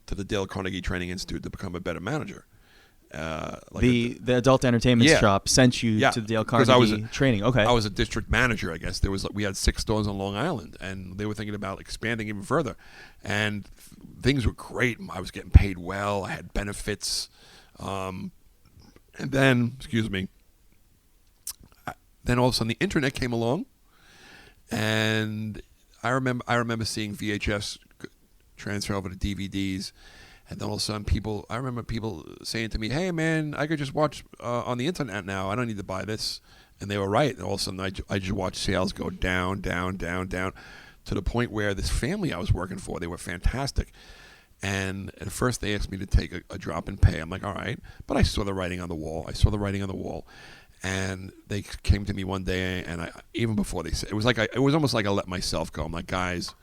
S2: to the Dale Carnegie Training Institute to become a better manager.
S1: The adult entertainment shop sent you to the Dale Carnegie training. Okay,
S2: I was a district manager. I guess we had 6 stores on Long Island, and they were thinking about expanding even further. And things were great. I was getting paid well. I had benefits. And then, then all of a sudden the internet came along, and I remember seeing VHS transfer over to DVDs, And then all of a sudden, I remember people saying to me, "Hey, man, I could just watch on the internet now. I don't need to buy this." And they were right. And all of a sudden, I just watched sales go down, down, down, down, to the point where this family I was working for, they were fantastic. And at first, they asked me to take a drop in pay. I'm like, all right. But I saw the writing on the wall. And they came to me one day, and even before they said, it was almost like I let myself go. I'm like, guys,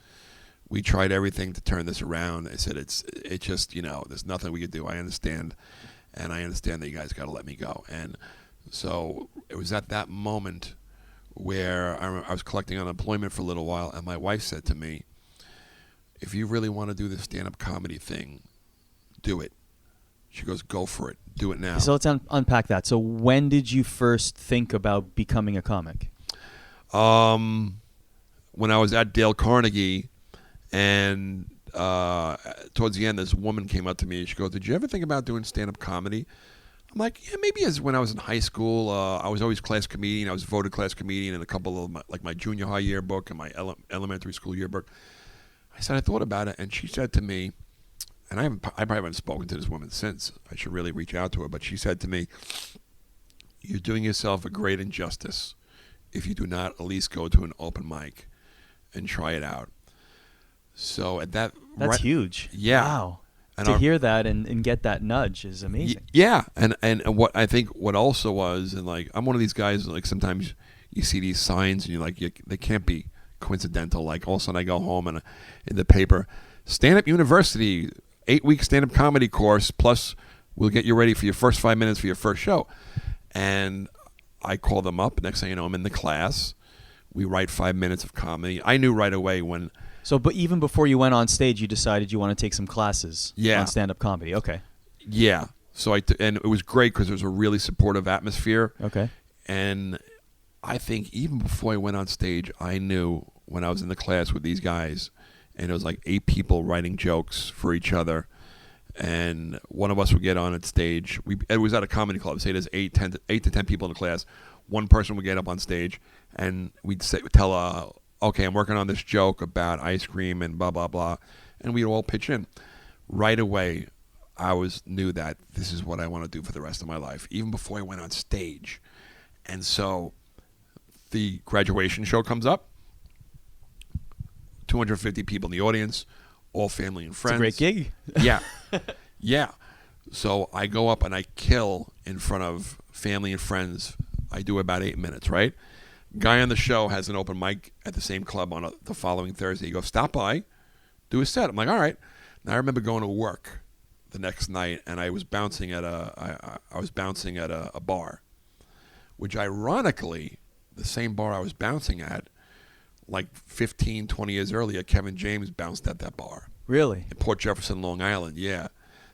S2: we tried everything to turn this around. I said, it just, there's nothing we could do. I understand. And I understand that you guys got to let me go. And so it was at that moment where I was collecting unemployment for a little while, and my wife said to me, if you really want to do this stand-up comedy thing, do it. She goes, go for it. Do it now.
S1: So let's unpack that. So when did you first think about becoming a comic?
S2: When I was at Dale Carnegie, and towards the end, this woman came up to me. She goes, did you ever think about doing stand-up comedy? I'm like, yeah, maybe as when I was in high school. I was always class comedian. I was voted class comedian in a couple of my junior high yearbook and my elementary school yearbook. I said, I thought about it, and she said to me, and I probably haven't spoken to this woman since. I should really reach out to her. But she said to me, you're doing yourself a great injustice if you do not at least go to an open mic and try it out. So at that...
S1: That's huge.
S2: Yeah.
S1: Wow. And to hear that and get that nudge is amazing.
S2: Yeah. And what I think what also was, and like, I'm one of these guys, like sometimes you see these signs and you're like, they can't be coincidental. Like all of a sudden I go home and in the paper, Stand-Up University, 8-week stand-up comedy course, plus we'll get you ready for your first 5 minutes for your first show. And I call them up. Next thing you know, I'm in the class. We write 5 minutes of comedy. I knew right away when...
S1: So, but even before you went on stage, you decided you want to take some classes on stand-up comedy. Okay.
S2: Yeah. So and it was great because there was a really supportive atmosphere.
S1: Okay.
S2: And I think even before I went on stage, I knew when I was in the class with these guys, and it was like 8 people writing jokes for each other, and one of us would get on at stage. It was at a comedy club. Say there's 8 to 10 people in the class. One person would get up on stage, and we'd tell, okay, I'm working on this joke about ice cream and blah, blah, blah, and we'd all pitch in. Right away, I knew that this is what I want to do for the rest of my life, even before I went on stage. And so the graduation show comes up, 250 people in the audience, all family and friends.
S1: It's a great gig.
S2: Yeah. Yeah. So I go up and I kill in front of family and friends. I do about 8 minutes, right? Guy on the show has an open mic at the same club on the following Thursday. He goes, stop by, do a set. I'm like, all right. Now I remember going to work the next night, and I was bouncing at a bar, which ironically, the same bar I was bouncing at, like 15, 20 years earlier, Kevin James bounced at that bar.
S1: Really?
S2: In Port Jefferson, Long Island, yeah.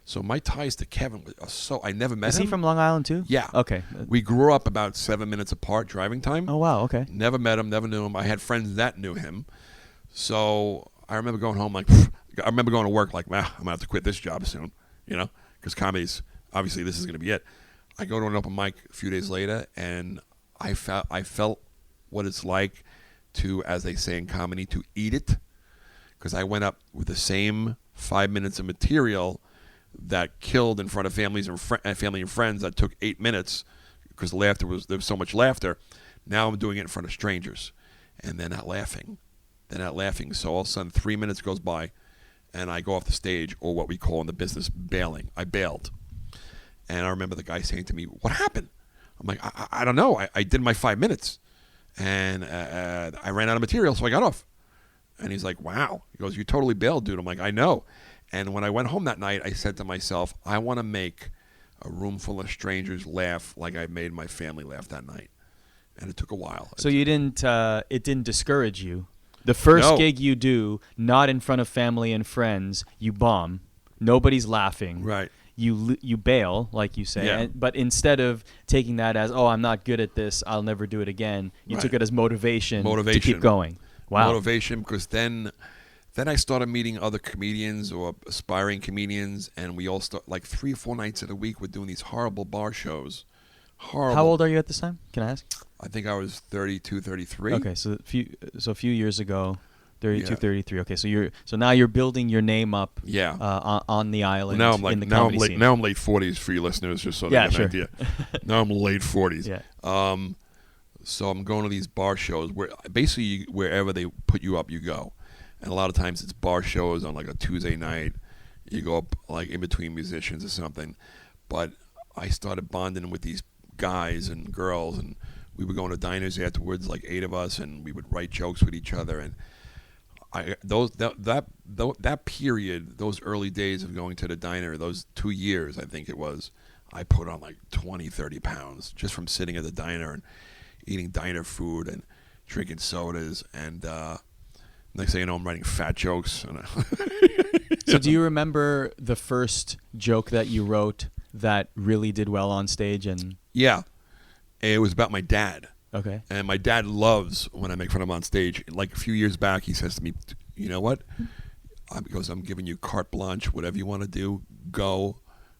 S2: So my ties to Kevin are I never met him.
S1: Is he from Long Island too?
S2: Yeah.
S1: Okay.
S2: We grew up about 7 minutes apart driving time.
S1: Oh, wow, okay.
S2: Never met him, never knew him. I had friends that knew him. So I remember going home I remember going to work like, I'm going to have to quit this job soon, because comedy's, obviously this is going to be it. I go to an open mic a few days later, and I felt what it's like to, as they say in comedy, to eat it, because I went up with the same 5 minutes of material that killed in front of family and friends that took 8 minutes because there was so much laughter. Now I'm doing it in front of strangers, and they're not laughing. So all of a sudden 3 minutes goes by, and I go off the stage, or what we call in the business bailing. I bailed. And I remember the guy saying to me, what happened? I'm like, I don't know. I did my 5 minutes, and I ran out of material, so I got off. And he's like, wow. He goes, you totally bailed, dude. I'm like, I know. And when I went home that night, I said to myself, I want to make a room full of strangers laugh like I made my family laugh that night. And it took a while.
S1: So you didn't, it didn't discourage you? The first gig you do, not in front of family and friends, you bomb. Nobody's laughing.
S2: Right.
S1: You bail, like you say.
S2: Yeah.
S1: But instead of taking that as, I'm not good at this, I'll never do it again, you took it as motivation to keep going. Wow.
S2: Motivation, because then I started meeting other comedians or aspiring comedians, and we all start, like 3 or 4 nights of the week, we're doing these horrible bar shows. Horrible.
S1: How old are you at this time? Can I ask?
S2: I think I was 32, 33.
S1: Okay, so a few years ago. 32, 33. Okay, so now you're building your name up.
S2: Yeah.
S1: On the island.
S2: Now I'm like
S1: in the comedy scene.
S2: now I'm late 40s for you listeners, just so they get an idea. Now I'm late 40s.
S1: Yeah.
S2: So I'm going to these bar shows where basically wherever they put you up, you go, and a lot of times it's bar shows on like a Tuesday night. You go up like in between musicians or something, but I started bonding with these guys and girls, and we would go into diners afterwards, like 8 of us, and we would write jokes with each other. And that period, those early days of going to the diner, those 2 years, I think it was, I put on like 20, 30 pounds just from sitting at the diner and eating diner food and drinking sodas. And next thing you know, I'm writing fat jokes.
S1: So do you remember the first joke that you wrote that really did well on stage? And
S2: yeah, it was about my dad.
S1: Okay.
S2: And my dad loves when I make fun of him on stage. Like a few years back, he says to me, you know what? Because I'm giving you carte blanche, whatever you want to do, go,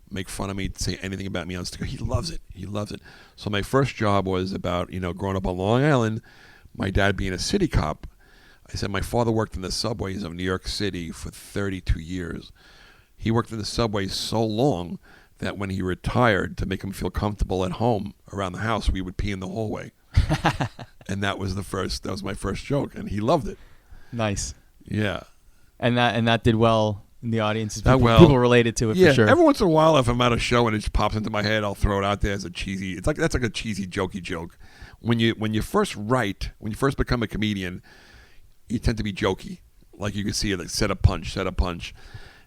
S2: make fun of me, say anything about me on stage. He loves it. He loves it. So my first job was about, growing up on Long Island, my dad being a city cop. I said my father worked in the subways of New York City for 32 years. He worked in the subways so long that when he retired, to make him feel comfortable at home around the house, we would pee in the hallway. And that was my first joke, and he loved it.
S1: Nice.
S2: Yeah.
S1: And that did well in the audience.
S2: Well.
S1: People related to it for sure.
S2: Every once in a while, if I'm at a show and it just pops into my head, I'll throw it out there as that's like a cheesy, jokey joke. When you first become a comedian, you tend to be jokey. Like you can see it, like set a punch.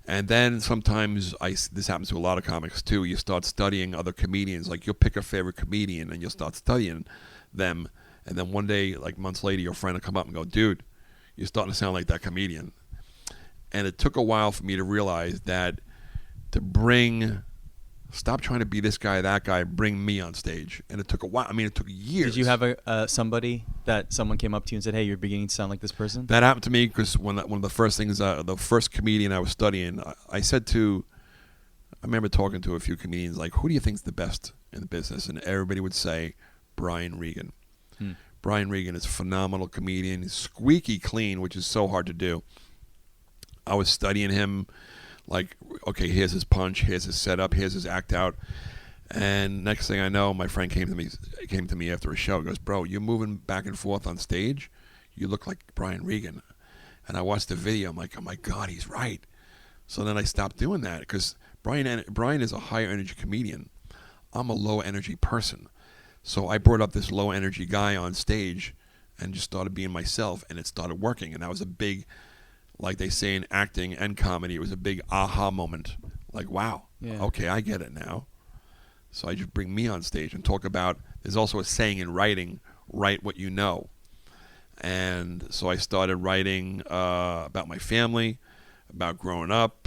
S2: And then sometimes this happens to a lot of comics too. You start studying other comedians. Like you'll pick a favorite comedian and you'll start studying them. And then one day, like months later, your friend will come up and go, dude, you're starting to sound like that comedian. And it took a while for me to realize that stop trying to be this guy, that guy, bring me on stage. And it took a while. I mean, it took years.
S1: Did you have somebody that someone came up to you and said, hey, you're beginning to sound like this person?
S2: That happened to me because one of the first things, the first comedian I was studying, I remember talking to a few comedians, like, who do you think's the best in the business? And everybody would say, Brian Regan. Brian Regan is a phenomenal comedian. He's squeaky clean, which is so hard to do. I was studying him, like, okay, here's his punch, here's his setup, here's his act out. And next thing I know, my friend came to me after a show. He goes, bro, you're moving back and forth on stage. You look like Brian Regan. And I watched the video. I'm like, oh my God, he's right. So then I stopped doing that because Brian is a higher energy comedian. I'm a low energy person. So I brought up this low energy guy on stage and just started being myself, and it started working. And that was a big, like they say in acting and comedy, it was a big aha moment. Like, wow, okay, I get it now. So I just bring me on stage and talk about, there's also a saying in writing, write what you know. And so I started writing about my family, about growing up,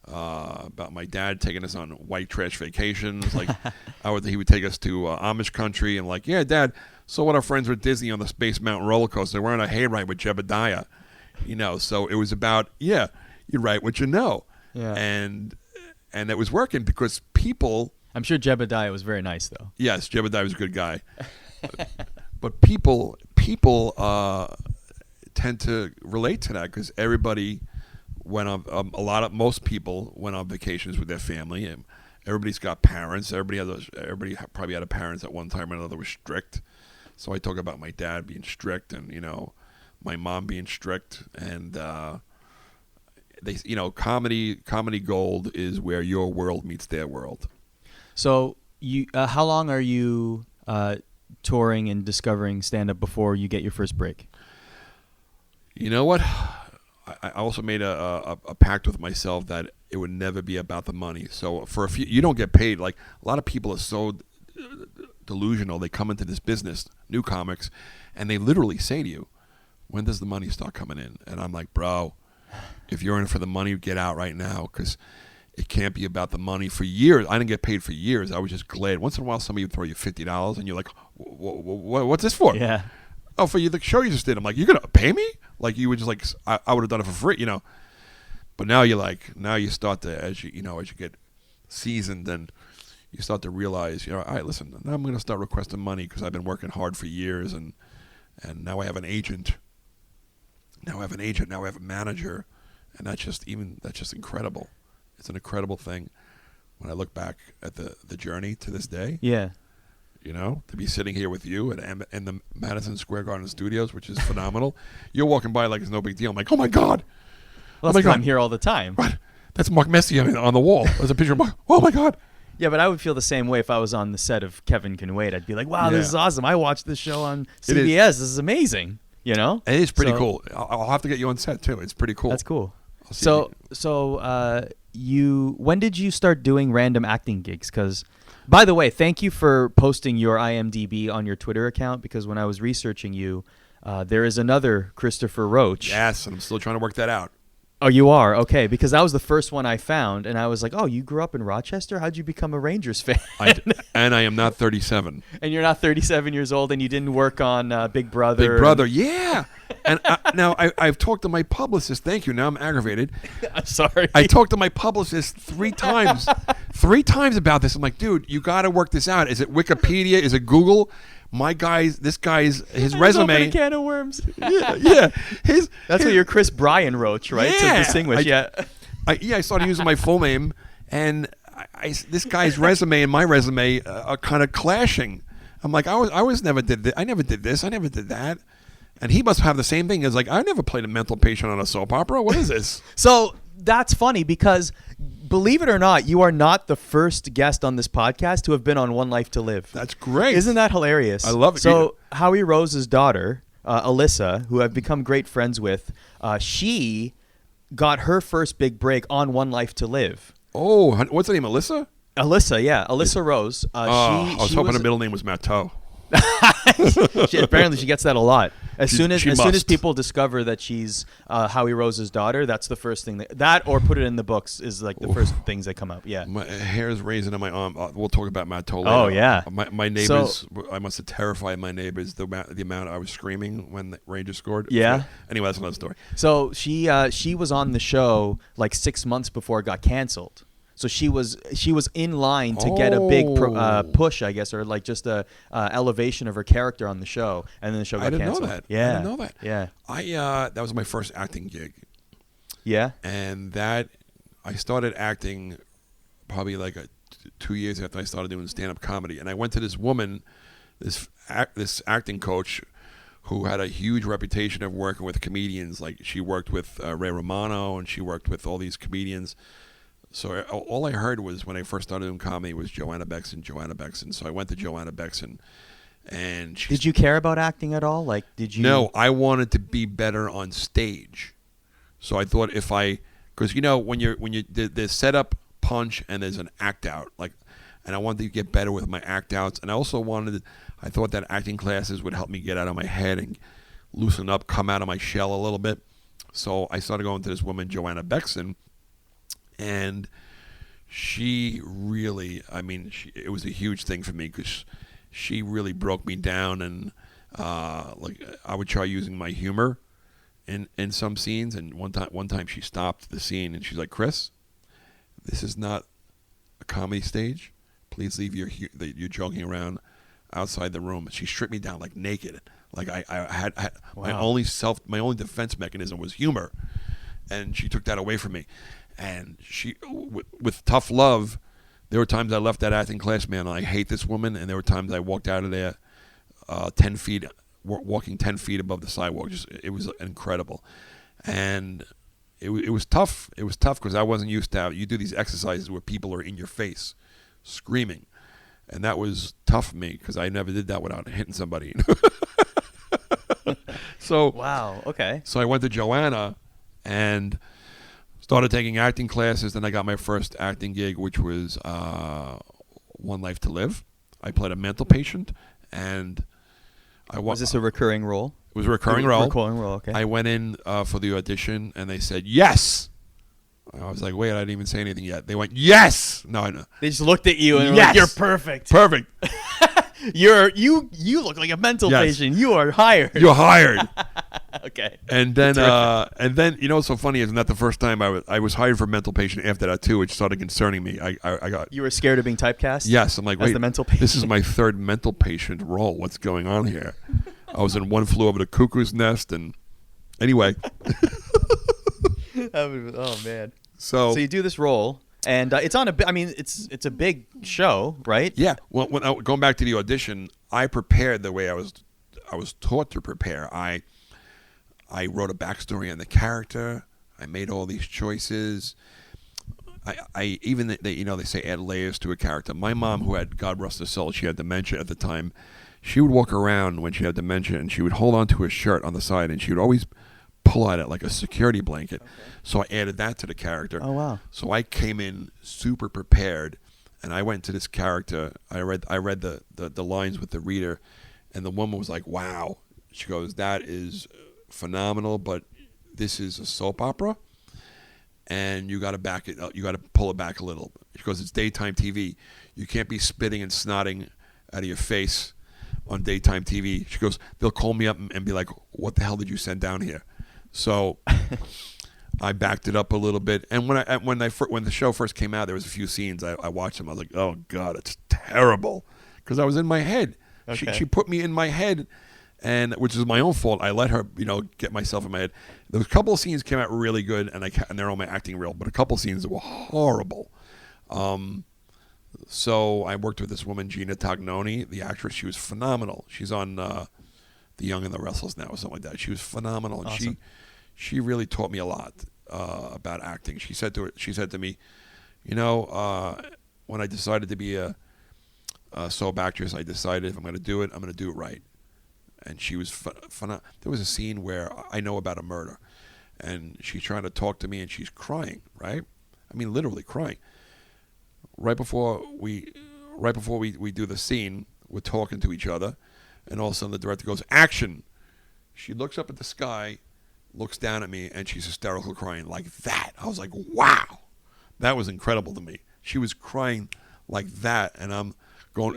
S2: about my dad taking us on white trash vacations. Like he would take us to Amish country and like, yeah, Dad, so what our friends were at Disney on the Space Mountain roller coaster. We're on a hayride with Jebediah. So it was about, you write what you know.
S1: Yeah.
S2: And it was working because people...
S1: I'm sure Jebediah was very nice, though.
S2: Yes, Jebediah was a good guy. But people tend to relate to that because everybody went on, most people went on vacations with their family, and everybody's got parents. Everybody probably had a parents at one time or another was strict. So I talk about my dad being strict and, my mom being strict, and comedy gold is where your world meets their world.
S1: So you, how long are you touring and discovering stand-up before you get your first break?
S2: You know what? I also made a pact with myself that it would never be about the money. So for you don't get paid. Like a lot of people are so delusional. They come into this business, new comics, and they literally say to you, when does the money start coming in? And I'm like, bro, if you're in for the money, get out right now, because it can't be about the money. For years, I didn't get paid for years. I was just glad. Once in a while, somebody would throw you $50, and you're like, what's this for?
S1: Yeah.
S2: Oh, for the show you just did. I'm like, you're going to pay me? Like, you would just like, I would have done it for free, But now now you start to, as you get seasoned, and you start to realize, all right, listen, now I'm going to start requesting money because I've been working hard for years, and now I have an agent. Now I have an agent. Now I have a manager, and that's just incredible. It's an incredible thing when I look back at the journey to this day.
S1: Yeah.
S2: You know, to be sitting here with you in the Madison Square Garden studios, which is phenomenal. You're walking by like it's no big deal. I'm like, oh my God.
S1: Well, that's I'm here all the time.
S2: What? That's Mark Messier on the wall. There's a picture of Mark. Oh my God.
S1: Yeah, but I would feel the same way if I was on the set of Kevin Can Wait. I'd be like, wow, this is awesome. I watched this show on CBS. This is amazing. You know?
S2: It is pretty cool. I'll have to get you on set too. It's pretty cool.
S1: That's cool. When did you start doing random acting gigs? Because, by the way, thank you for posting your IMDb on your Twitter account, because when I was researching you, there is another Christopher Roach.
S2: Yes, and I'm still trying to work that out.
S1: Oh, you are? Okay, because that was the first one I found, and I was like, oh, you grew up in Rochester? How'd you become a Rangers fan?
S2: And I am not 37.
S1: And you're not 37 years old, and you didn't work on Big Brother.
S2: Big Brother, yeah. And now I've talked to my publicist. Thank you. Now I'm aggravated.
S1: I'm sorry.
S2: I talked to my publicist 3 times. 3 times about this. I'm like, dude, you got to work this out. Is it Wikipedia? Is it Google? His resume.
S1: Open a can of worms.
S2: Yeah.
S1: That's what you're Chris Bryan Roach, right?
S2: Yeah.
S1: To distinguish,
S2: I started using my full name, and this guy's resume and my resume are kind of clashing. I'm like, I never did this. I never did this. I never did that. And he must have the same thing. It's like, I never played a mental patient on a soap opera. What is this?
S1: So that's funny because, believe it or not, you are not the first guest on this podcast to have been on One Life to Live.
S2: That's great.
S1: Isn't that hilarious?
S2: I love it.
S1: So Howie Rose's daughter, Alyssa, who I've become great friends with, she got her first big break on One Life to Live.
S2: Oh, what's her name? Alyssa?
S1: Alyssa, yeah. Alyssa Rose.
S2: I was hoping her middle name was Matteau.
S1: Apparently she gets that a lot. As soon as people discover that she's Howie Rose's daughter, that's the first thing that or put it in the books is like the first things that come up. Yeah,
S2: my hair's raising on my arm. We'll talk about Matteau later.
S1: Oh yeah,
S2: my neighbors. I must have terrified my neighbors the amount I was screaming when the Rangers scored.
S1: Yeah.
S2: Anyway, that's another story.
S1: So she was on the show like 6 months before it got canceled. So she was in line to get a big push, I guess, or like just a elevation of her character on the show, and then the show got canceled.
S2: I didn't know that.
S1: Yeah,
S2: I didn't know that.
S1: Yeah,
S2: that was my first acting gig.
S1: Yeah,
S2: and that I started acting probably like 2 years after I started doing stand-up comedy, and I went to this woman, this acting coach, who had a huge reputation of working with comedians. Like she worked with Ray Romano, and she worked with all these comedians. So all I heard was when I first started doing comedy was Joanna Bexon. So I went to Joanna Bexon, and
S1: did you care about acting at all? Like, did you?
S2: No, I wanted to be better on stage. So I thought because when you there's setup, punch, and there's an act out. Like, and I wanted to get better with my act outs, and I also I thought that acting classes would help me get out of my head and loosen up, come out of my shell a little bit. So I started going to this woman, Joanna Bexon. And she really, it was a huge thing for me because she really broke me down, and like I would try using my humor in some scenes. And one time she stopped the scene and she's like, "Chris, this is not a comedy stage. Please leave your joking around outside the room." She stripped me down like naked. Like I had wow. my only defense mechanism was humor, and she took that away from me. And she, with tough love, there were times I left that acting class, man, and I hate this woman. And there were times I walked out of there 10 feet, walking 10 feet above the sidewalk. It was incredible. And it was tough. It was tough because I wasn't used to you do these exercises where people are in your face screaming. And that was tough for me because I never did that without hitting somebody. So
S1: wow, okay.
S2: So I went to Joanna and started taking acting classes. Then I got my first acting gig, which was One Life to Live. I played a mental patient, and
S1: was this a recurring role?
S2: It was a recurring role.
S1: Recurring role, okay.
S2: I went in for the audition, and they said yes. I was like, wait, I didn't even say anything yet. They went, yes. No, I know.
S1: They just looked at you and were
S2: yes.
S1: like, you're perfect.
S2: Perfect.
S1: You look like a mental patient. You are hired.
S2: You're hired.
S1: Okay.
S2: And then what's so funny is not the first time I was hired for mental patient after that too, which started concerning me. I got.
S1: You were scared of being typecast?
S2: Yes, I'm like, wait,
S1: the mental patient?
S2: This is my third mental patient role. What's going on here? I was in One Flew Over the Cuckoo's Nest, and Anyway.
S1: Oh man.
S2: So
S1: you do this role, and it's on a. I mean, it's a big show, right?
S2: Yeah. Well, going back to the audition, I prepared the way I was taught to prepare. I wrote a backstory on the character. I made all these choices. I even they say add layers to a character. My mom, who had, God rest her soul, she had dementia at the time. She would walk around when she had dementia, and she would hold on to her shirt on the side, and she would always pull at it like a security blanket. Okay. So I added that to the character.
S1: Oh wow!
S2: So I came in super prepared, and I went to this character. I read the lines with the reader, and the woman was like, "Wow." She goes, "That is phenomenal, but this is a soap opera, and you got to back it up. You got to pull it back a little." She goes, "It's daytime TV. You can't be spitting and snotting out of your face on daytime TV." She goes, "They'll call me up and be like, 'What the hell did you send down here?'" So I backed it up a little bit, and when the show first came out, there was a few scenes I watched them. I was like, "Oh God, it's terrible," because I was in my head. Okay. She put me in my head, and which is my own fault. I let her, get myself in my head. There was a couple of scenes came out really good, and they're on my acting reel, but a couple of scenes that were horrible. So I worked with this woman, Gina Tognoni, the actress. She was phenomenal. She's on The Young and the Restless now or something like that. She was phenomenal, and
S1: awesome.
S2: She really taught me a lot about acting. She said to me, when I decided to be a soap actress, I decided if I'm going to do it, I'm going to do it right. And she was phenomenal. There was a scene where I know about a murder, and she's trying to talk to me, and she's crying, right? I mean, literally crying. Right before we do the scene, we're talking to each other, and all of a sudden the director goes, "Action!" She looks up at the sky, looks down at me, and she's hysterical crying like that. I was like, wow, that was incredible to me. She was crying like that, and I'm going,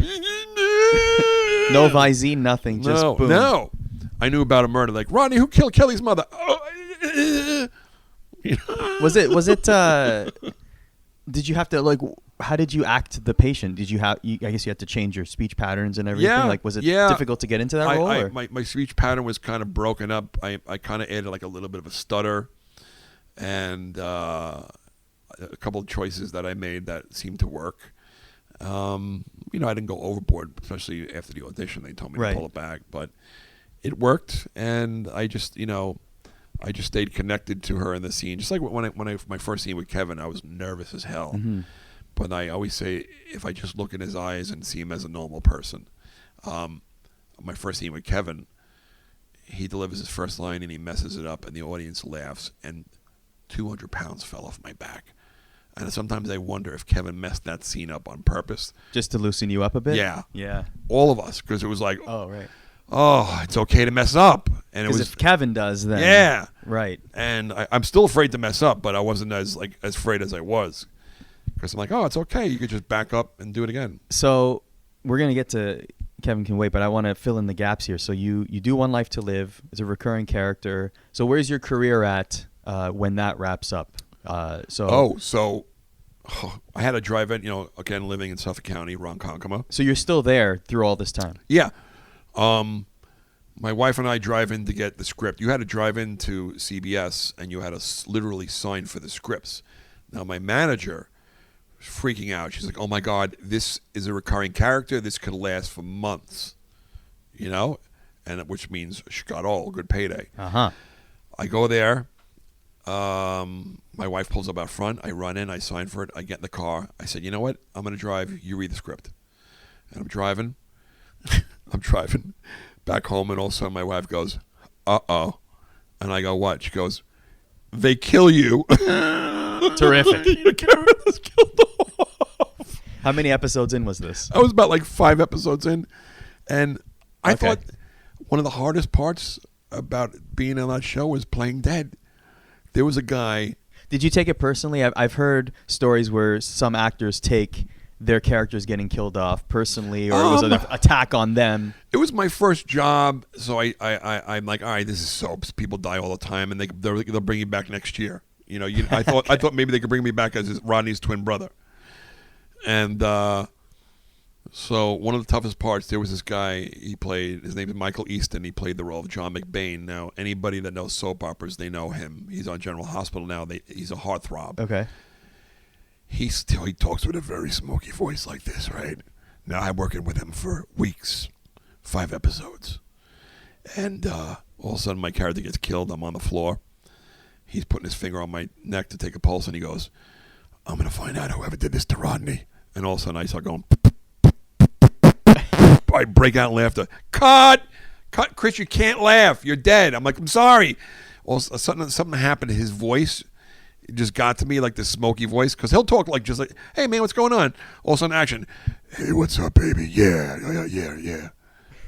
S1: no Visine, nothing, just boom.
S2: No. I knew about a murder, like, Rodney, who killed Kelly's mother?
S1: Was it, did you have to, how did you act the patient? Did I guess you had to change your speech patterns and everything?
S2: Yeah.
S1: Was it difficult to get into that role?
S2: My speech pattern was kind of broken up. I kind of added a little bit of a stutter, and a couple of choices that I made that seemed to work. I didn't go overboard, especially after the audition. They told me to pull it back, but it worked, and I just stayed connected to her in the scene. Just like my first scene with Kevin, I was nervous as hell. Mm-hmm. But I always say, if I just look in his eyes and see him as a normal person. My first scene with Kevin, he delivers his first line and he messes it up, and the audience laughs, and 200 pounds fell off my back. And sometimes I wonder if Kevin messed that scene up on purpose.
S1: Just to loosen you up a bit?
S2: Yeah.
S1: Yeah.
S2: All of us, because it was like,
S1: oh, right.
S2: Oh, it's okay to mess up. And it was,
S1: if Kevin does, then.
S2: Yeah.
S1: Right.
S2: And I'm still afraid to mess up, but I wasn't as afraid as I was. Because I'm like, oh, it's okay. You could just back up and do it again.
S1: So we're going to get to Kevin Can Wait, but I want to fill in the gaps here. So you do One Life to Live. It's a recurring character. So where's your career at when that wraps up? I had a drive-in, again, living in Suffolk County, Ronkonkoma. So you're still there through all this time?
S2: Yeah. My wife and I drive in to get the script. You had to drive into CBS, and you had to literally sign for the scripts. Now, my manager was freaking out. She's like, oh, my God, this is a recurring character. This could last for months, and which means she got all good payday.
S1: Uh-huh.
S2: I go there. My wife pulls up out front. I run in. I sign for it. I get in the car. I said, you know what? I'm going to drive. You read the script. And I'm driving. I'm driving back home, and all of a sudden my wife goes, uh-oh. And I go, what? She goes, they kill you.
S1: Terrific.
S2: Your character's killed off.
S1: How many episodes in was this?
S2: I was about 5 episodes in. And I thought one of the hardest parts about being on that show was playing dead. There was a guy.
S1: Did you take it personally? I've heard stories where some actors take their characters getting killed off personally, or it was an attack on them.
S2: It was my first job, so I'm like, all right, this is soaps. People die all the time, and they'll bring you back next year. I thought maybe they could bring me back as Rodney's twin brother, and So one of the toughest parts, there was this guy, his name is Michael Easton. He played the role of John McBain. Now, anybody that knows soap operas, they know him. He's on General Hospital now. He's a heartthrob.
S1: Okay.
S2: He talks with a very smoky voice like this, right? Now, I'm working with him for weeks, 5 episodes. And all of a sudden, my character gets killed. I'm on the floor. He's putting his finger on my neck to take a pulse, and he goes, I'm going to find out whoever did this to Rodney. And all of a sudden, I start going, I break out in laughter. Cut, Chris, you can't laugh. You're dead. I'm like, I'm sorry. Well, something happened to his voice. It just got to me, like this smoky voice, because he'll talk just like, hey, man, what's going on? All of a sudden, action. Hey, what's up, baby? Yeah.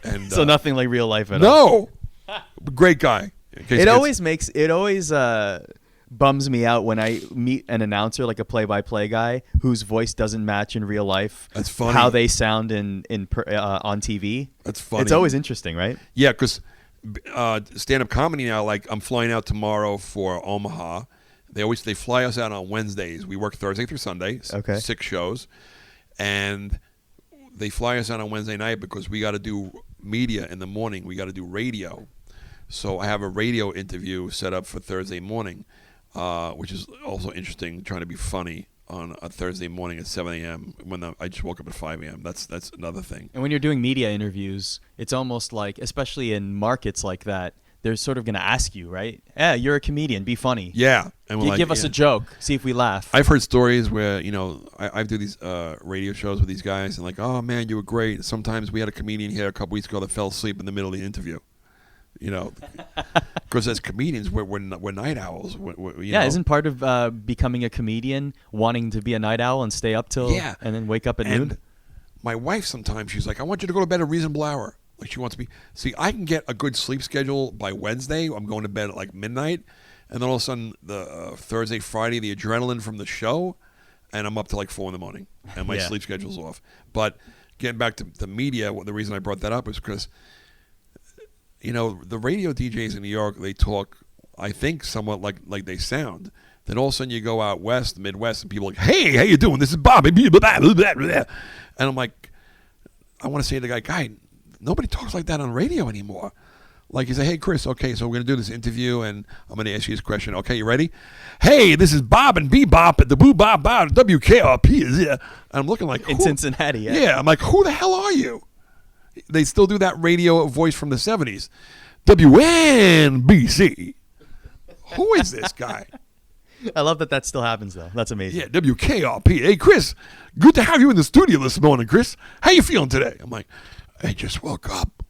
S2: And
S1: so nothing like real life at all.
S2: No. Great guy.
S1: It always bums me out when I meet an announcer, like a play-by-play guy, whose voice doesn't match in real life.
S2: That's funny.
S1: How they sound on TV.
S2: That's funny.
S1: It's always interesting, right?
S2: Yeah, because stand-up comedy now, like I'm flying out tomorrow for Omaha. They fly us out on Wednesdays. We work Thursday through Sunday,
S1: okay.
S2: 6 shows. And they fly us out on Wednesday night because we got to do media in the morning. We got to do radio. So I have a radio interview set up for Thursday morning. Which is also interesting, trying to be funny on a Thursday morning at 7 a.m. when I just woke up at 5 a.m. That's another thing.
S1: And when you're doing media interviews, it's almost like, especially in markets like that, they're sort of going to ask you, right? Yeah, you're a comedian. Be funny.
S2: Yeah. And
S1: you give us a joke. See if we laugh.
S2: I've heard stories where, I do these radio shows with these guys and like, oh, man, you were great. Sometimes we had a comedian here a couple weeks ago that fell asleep in the middle of the interview. Because as comedians, we're night owls.
S1: Isn't part of becoming a comedian wanting to be a night owl and stay up till and then wake up at noon?
S2: My wife sometimes, she's like, I want you to go to bed at a reasonable hour. Like she wants me. See, I can get a good sleep schedule by Wednesday. I'm going to bed at like midnight. And then all of a sudden, the Thursday, Friday, the adrenaline from the show, and I'm up to like 4 in the morning. And my sleep schedule's off. But getting back to the media, the reason I brought that up is because the radio DJs in New York, they talk, I think, somewhat like they sound. Then all of a sudden you go out west, Midwest, and people are like, hey, how you doing? This is Bob. And I'm like, I want to say to the guy, nobody talks like that on radio anymore. Like you say, hey, Chris, okay, so we're going to do this interview, and I'm going to ask you this question. Okay, you ready? Hey, this is Bob and Bebop at the Boo Bob Bob WKRP. And I'm looking like,
S1: in Cincinnati,
S2: yeah, I'm like, who the hell are you? They still do that radio voice from the 70s. WNBC. Who is this guy?
S1: I love that still happens, though. That's amazing.
S2: Yeah, WKRP. Hey, Chris, good to have you in the studio this morning, Chris. How you feeling today? I'm like, I just woke up.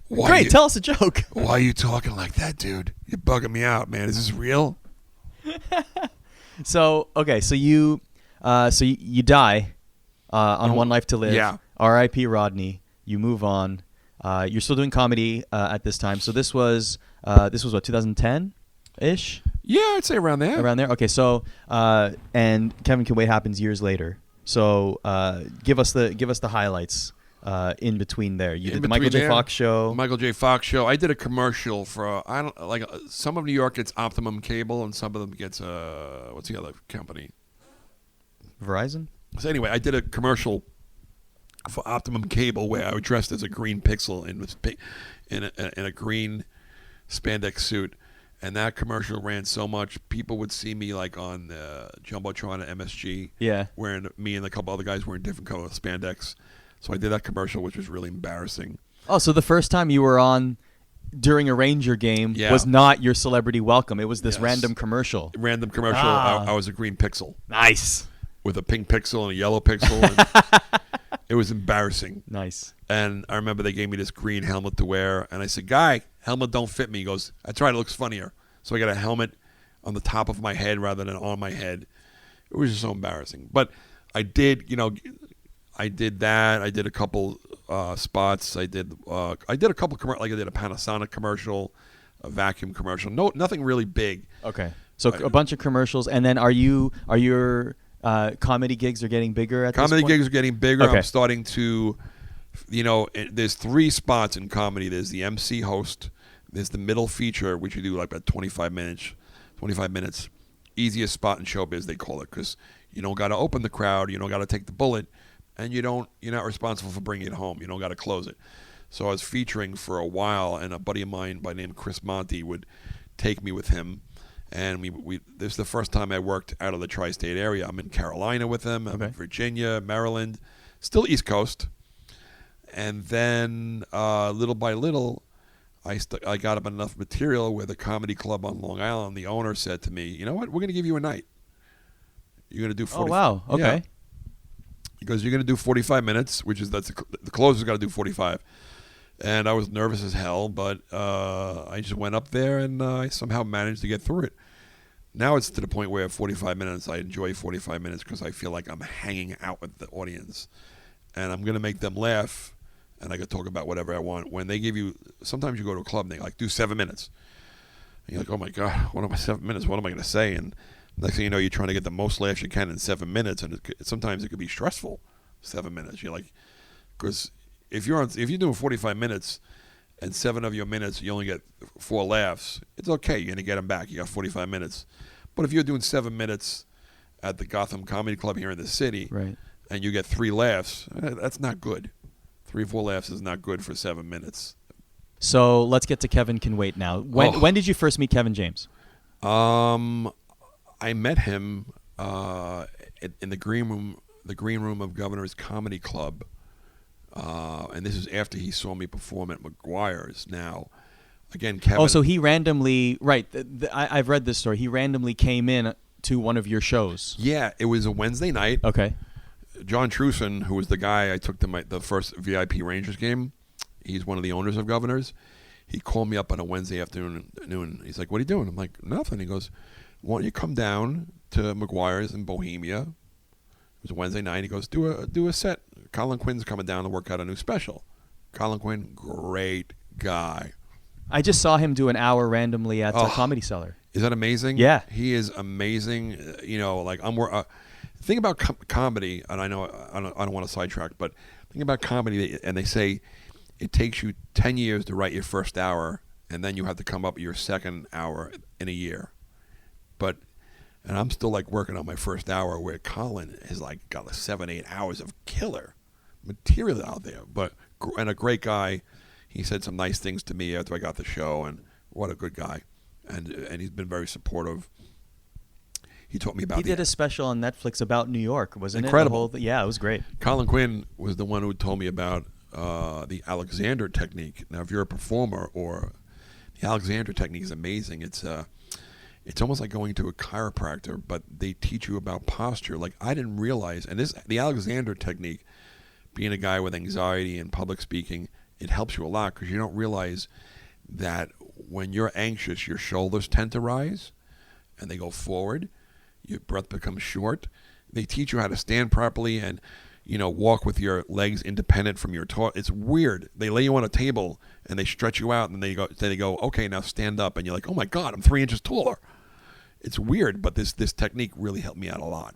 S1: Great, tell us a joke.
S2: Why are you talking like that, dude? You're bugging me out, man. Is this real?
S1: So you die on One Life to Live.
S2: Yeah.
S1: R.I.P. Rodney. You move on. You're still doing comedy at this time. So this was what, 2010-ish?
S2: Yeah, I'd say around there.
S1: Around there. Okay. So and Kevin Can Wait happens years later. So give us the highlights in between there. You did the Michael J. Fox show.
S2: Michael J. Fox show. I did a commercial for some of New York gets Optimum Cable and some of them gets what's the other company?
S1: Verizon.
S2: So anyway, I did a commercial for Optimum Cable where I was dressed as a green pixel in a green spandex suit, and that commercial ran so much people would see me like on Jumbotron at MSG, wearing me and a couple other guys wearing different color spandex. So I did that commercial, which was really embarrassing. Oh,
S1: so the first time you were on during a Ranger game was not your celebrity welcome. It was this random commercial.
S2: Random commercial. I was a green pixel.
S1: Nice.
S2: With a pink pixel and a yellow pixel. And it was embarrassing.
S1: Nice.
S2: And I remember they gave me this green helmet to wear. And I said, guy, helmet don't fit me. He goes, that's right, it looks funnier. So I got a helmet on the top of my head rather than on my head. It was just so embarrassing. But I did, I did that. I did a couple spots. I did a couple commercials. Like I did a Panasonic commercial, a vacuum commercial. Nothing really big.
S1: Okay. So a bunch of commercials. And then are your comedy gigs are getting bigger at this point?
S2: Comedy gigs are getting bigger.
S1: Okay.
S2: I'm starting to, there's 3 spots in comedy. There's the MC host. There's the middle feature, which you do like about 25 minutes. Easiest spot in showbiz, they call it, because you don't got to open the crowd. You don't got to take the bullet. and you're not responsible for bringing it home. You don't got to close it. So I was featuring for a while, and a buddy of mine by the name Chris Monty would take me with him. And this is the first time I worked out of the tri-state area. I'm in Carolina with him. I'm in Virginia, Maryland, still East Coast. And then little by little, I got up enough material where the comedy club on Long Island, the owner said to me, you know what, we're going to give you a night. You're going to do 45.
S1: Oh, wow. Okay.
S2: Yeah. He goes, you're going to do 45 minutes, which is the closer's got to do 45. And I was nervous as hell, but I just went up there and I somehow managed to get through it. Now it's to the point where 45 minutes, I enjoy 45 minutes because I feel like I'm hanging out with the audience. And I'm going to make them laugh, and I can talk about whatever I want. When they give you, sometimes you go to a club and they like, do 7 minutes. And you're like, oh my God, what am I 7 minutes? What am I going to say? And next thing you know, you're trying to get the most laughs you can in 7 minutes, and sometimes it could be stressful, 7 minutes. You're like, because if you're doing 45 minutes and 7 of your minutes you only get 4 laughs, it's okay. You're going to get them back. You got 45 minutes. But if you're doing 7 minutes at the Gotham Comedy Club here in the city,
S1: right,
S2: and you get 3 laughs, that's not good. 3 or 4 laughs is not good for 7 minutes.
S1: So let's get to Kevin Can Wait now. When did you first meet Kevin James?
S2: I met him in the green room of Governor's Comedy Club. And this is after he saw me perform at McGuire's. Now, again, Kevin.
S1: Oh, so he randomly, right? I've read this story. He randomly came in to one of your shows.
S2: Yeah, it was a Wednesday night.
S1: Okay.
S2: John Truson, who was the guy I took to the first VIP Rangers game, he's one of the owners of Governor's. He called me up on a Wednesday afternoon. He's like, "What are you doing?" I'm like, "Nothing." He goes, "Why don't you come down to McGuire's in Bohemia?" It was a Wednesday night. He goes, do a set. Colin Quinn's coming down to work out a new special. Colin Quinn, great guy.
S1: I just saw him do an hour randomly at Comedy Cellar.
S2: Is that amazing?
S1: Yeah.
S2: He is amazing. Like think about comedy, and I know I don't want to sidetrack, but think about comedy, and they say it takes you 10 years to write your first hour, and then you have to come up with your second hour in a year. And I'm still like working on my first hour, where Colin has like got like 7-8 hours of killer material out there. And a great guy. He said some nice things to me after I got the show, and what a good guy. And he's been very supportive. He taught me about.
S1: He did a special on Netflix about New York, wasn't it?
S2: Incredible.
S1: Yeah, it was great.
S2: Colin Quinn was the one who told me about the Alexander technique. Now, if you're a performer, or the Alexander technique is amazing. It's almost like going to a chiropractor, but they teach you about posture. Like, I didn't realize, and the Alexander technique, being a guy with anxiety and public speaking, it helps you a lot, because you don't realize that when you're anxious, your shoulders tend to rise and they go forward. Your breath becomes short. They teach you how to stand properly and, walk with your legs independent from your toe. It's weird. They lay you on a table and they stretch you out, and they go, okay, now stand up. And you're like, oh my God, I'm 3 inches taller. It's weird, but this technique really helped me out a lot.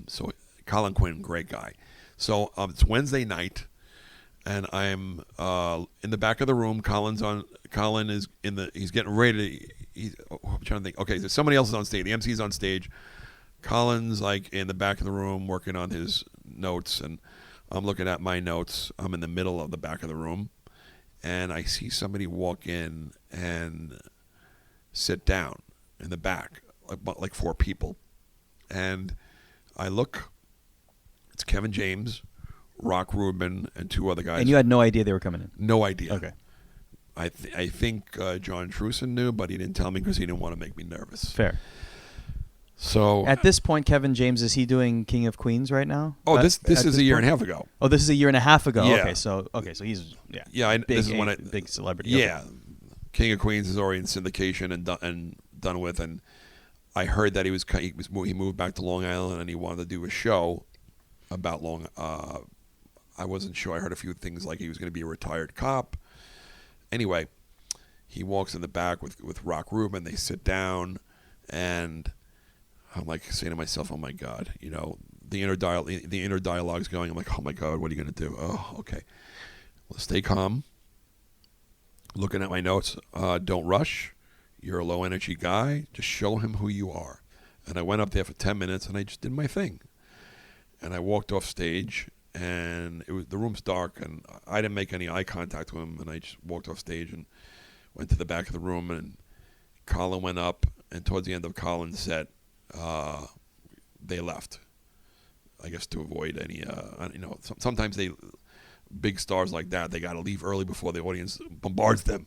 S2: So Colin Quinn, great guy. So it's Wednesday night, and I'm in the back of the room. Colin is he's getting ready I'm trying to think. Okay, so somebody else is on stage. The MC's on stage. Colin's like in the back of the room working on his notes, and I'm looking at my notes. I'm in the middle of the back of the room, and I see somebody walk in and sit down in the back, like 4 people. And I look, it's Kevin James, Rock Rubin, and 2 other guys.
S1: And you had no idea they were coming in?
S2: No idea.
S1: Okay.
S2: I think John Truson knew, but he didn't tell me because he didn't want to make me nervous.
S1: Fair.
S2: So
S1: at this point, Kevin James, is he doing King of Queens right now?
S2: Oh, this is a year and a half ago.
S1: Oh, this is a year and a half ago.
S2: Yeah.
S1: Okay, so he's
S2: this is when
S1: big celebrity.
S2: Yeah,
S1: Okay.
S2: King of Queens is already in syndication and done with, and I heard that he moved back to Long Island and he wanted to do a show about I wasn't sure. I heard a few things like he was going to be a retired cop. Anyway, he walks in the back with Rock Rubin. They sit down, and I'm like saying to myself, "Oh my God!" The inner dialogue's going. I'm like, "Oh my God, what are you going to do?" Oh, okay. Well, stay calm. Looking at my notes. Don't rush. You're a low energy guy. Just show him who you are. And I went up there for 10 minutes, and I just did my thing. and I walked off stage, and the room's dark, and I didn't make any eye contact with him, and I just walked off stage and went to the back of the room, and Colin went up, and towards the end of Colin's set, they left. I guess to avoid any, sometimes big stars like that, they got to leave early before the audience bombards them,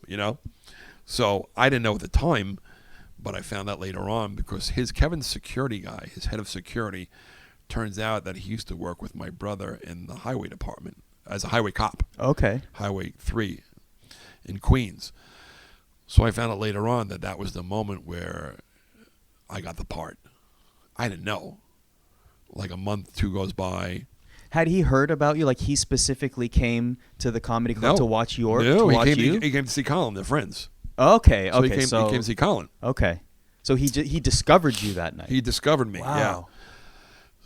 S2: So I didn't know at the time, but I found out later on because Kevin's security guy, his head of security, turns out that he used to work with my brother in the highway department as a highway cop.
S1: Okay.
S2: Highway 3 in Queens. So I found out later on that was the moment where I got the part. I didn't know. Like a month, 2 goes by.
S1: Had he heard about you? Like he specifically came to the comedy club to watch
S2: No, he came to see Colin. They're friends.
S1: Okay.
S2: So he came to see Colin.
S1: Okay. So he discovered you that night.
S2: He discovered me.
S1: Wow.
S2: Yeah.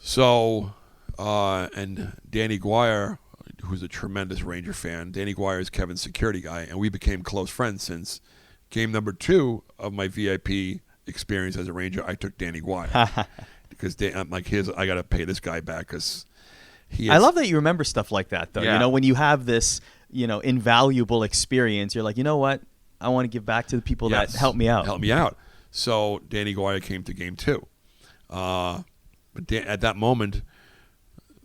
S2: So, and Danny Guire, who's a tremendous Ranger fan. Danny Guire is Kevin's security guy, and we became close friends since game number 2 of my VIP experience as a Ranger. I took Danny Guire because I'm like, I got to pay this guy back because I
S1: love that you remember stuff like that, though.
S2: Yeah.
S1: When you have this, invaluable experience, you're like, you know what? I want to give back to the people that helped me out.
S2: Help me out. So Danny Guire came to game 2. But at that moment,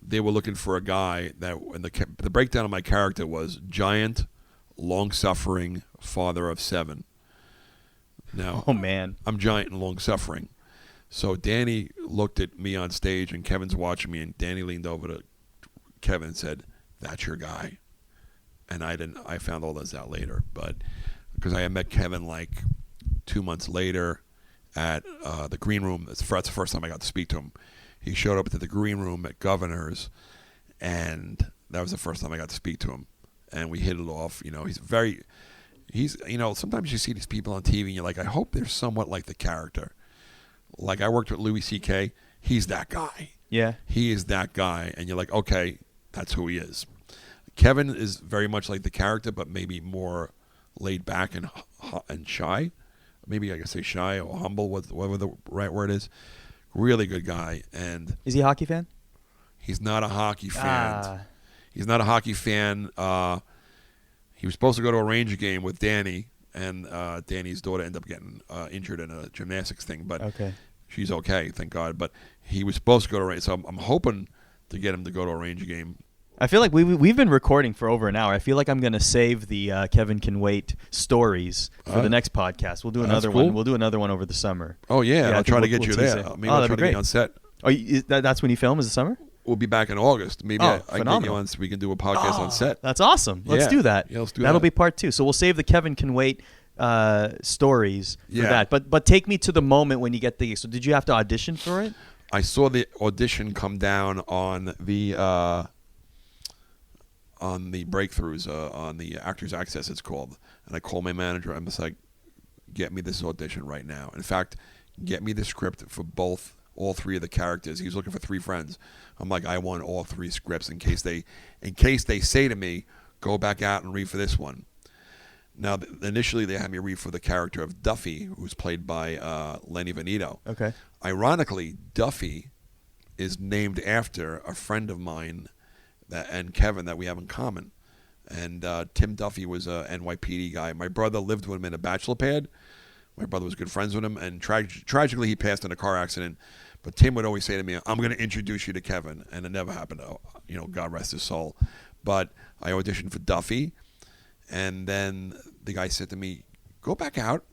S2: they were looking for a guy and the breakdown of my character was giant, long-suffering, father of 7. Now,
S1: oh man,
S2: I'm giant and long-suffering. So Danny looked at me on stage, and Kevin's watching me, and Danny leaned over to Kevin and said, "That's your guy." And I found all this out later, but because I had met Kevin like 2 months later at the green room. That's the first time I got to speak to him. He showed up to the green room at Governor's, and that was the first time I got to speak to him. And we hit it off. Sometimes you see these people on TV, and you're like, I hope they're somewhat like the character. Like I worked with Louis C.K. He's that guy.
S1: Yeah.
S2: He is that guy. And you're like, okay, that's who he is. Kevin is very much like the character, but maybe more laid back and shy. Maybe I could say shy or humble, whatever the right word is. Really good guy. And
S1: is he a hockey fan?
S2: He's not a hockey fan. He's not a hockey fan. He was supposed to go to a Ranger game with Danny, and Danny's daughter ended up getting injured in a gymnastics thing, but she's okay, thank God. But he was supposed to go to Ranger, so I'm hoping to get him to go to a Ranger game.
S1: I feel like we've been recording for over an hour. I feel like I'm going to save the Kevin Can Wait stories for the next podcast. We'll do another one. We'll do another one over the summer.
S2: Oh, yeah. I'll try to get you there. Maybe I'll try to get you on set.
S1: Oh, that's when you film, is the summer?
S2: We'll be back in August. Maybe I can get you on so we can do a podcast on set.
S1: That's awesome. Let's do that.
S2: Yeah, let's do
S1: That'll be part 2. So we'll save the Kevin Can Wait stories for that. But take me to the moment when you get the... So did you have to audition for it?
S2: I saw the audition come down on the breakthroughs, on the Actors Access, it's called. And I called my manager. I'm just like, get me this audition right now. In fact, get me the script for all 3 of the characters. He was looking for 3 friends. I'm like, I want all 3 scripts in case they say to me, go back out and read for this one. Now, initially they had me read for the character of Duffy, who's played by Lenny Venito.
S1: Okay.
S2: Ironically, Duffy is named after a friend of mine and Kevin that we have in common. And Tim Duffy was a NYPD guy. My brother lived with him in a bachelor pad. My brother was good friends with him, and tragically he passed in a car accident. But Tim would always say to me, I'm going to introduce you to Kevin. And it never happened. God rest his soul. But I auditioned for Duffy, and then the guy said to me, go back out.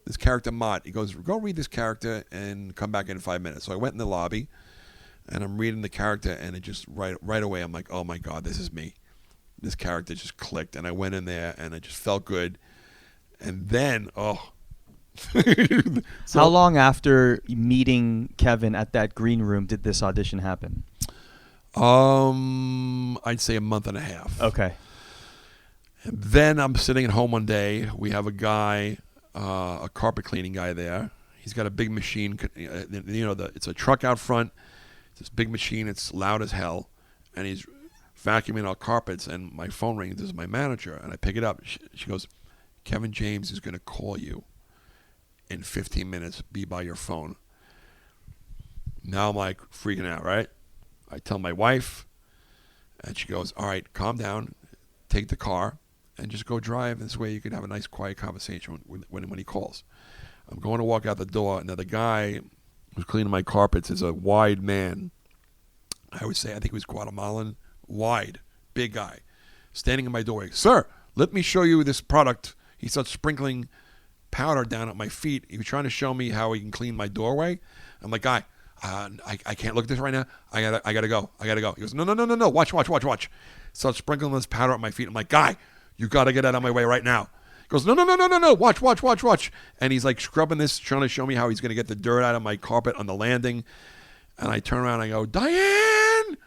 S2: This character, Mott, he goes, go read this character and come back in 5 minutes. So I went in the lobby, and I'm reading the character, and it just right away, I'm like, oh, my God, this is me. This character just clicked, and I went in there, and it just felt good. And then,
S1: So, how long after meeting Kevin at that green room did this audition happen?
S2: I'd say a month and a half.
S1: Okay.
S2: And then I'm sitting at home one day. We have a guy, a carpet cleaning guy there. He's got a big machine. It's a truck out front. It's this big machine. It's loud as hell, and he's vacuuming our carpets. And my phone rings. This is my manager, and I pick it up. She goes, Kevin James is going to call you in 15 minutes. Be by your phone. Now I'm like freaking out, right? I tell my wife, and she goes, all right, calm down, take the car, and just go drive. This way you can have a nice, quiet conversation when he calls. I'm going to walk out the door. Now, the guy who's cleaning my carpets is a wide man. I would say, I think he was Guatemalan, wide, big guy, standing in my doorway. Sir, let me show you this product. He starts sprinkling powder down at my feet. He was trying to show me how he can clean my doorway. I'm like, guy, I can't look at this right now. I gotta go. He goes, no. Watch. Starts sprinkling this powder at my feet. I'm like, guy, you gotta get out of my way right now. He goes, no. Watch. And he's like scrubbing this, trying to show me how he's gonna get the dirt out of my carpet on the landing. And I turn around and I go, Diane!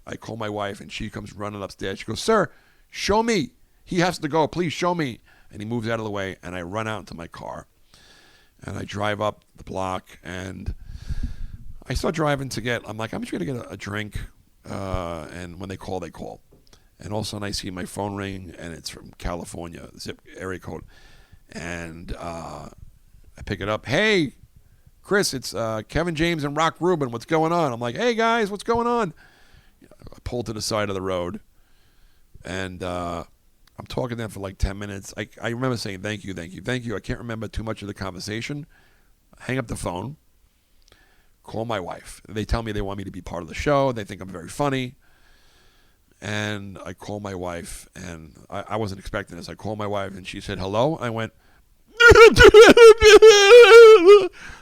S2: I call my wife and she comes running upstairs. She goes, sir, show me. He has to go. Please show me. And he moves out of the way and I run out into my car. And I drive up the block and I start driving I'm like, I'm just going to get a drink. And when they call, they call. And all of a sudden I see my phone ring and it's from California, zip area code. And I pick it up. Hey, Chris, it's Kevin James and Rock Rubin. What's going on? I'm like, hey, guys, what's going on? I pull to the side of the road, and I'm talking to them for like 10 minutes. I remember saying, thank you. I can't remember too much of the conversation. Hang up the phone, call my wife. They tell me they want me to be part of the show. They think I'm very funny. And I call my wife, and I wasn't expecting this. I called my wife, and she said, hello. I went,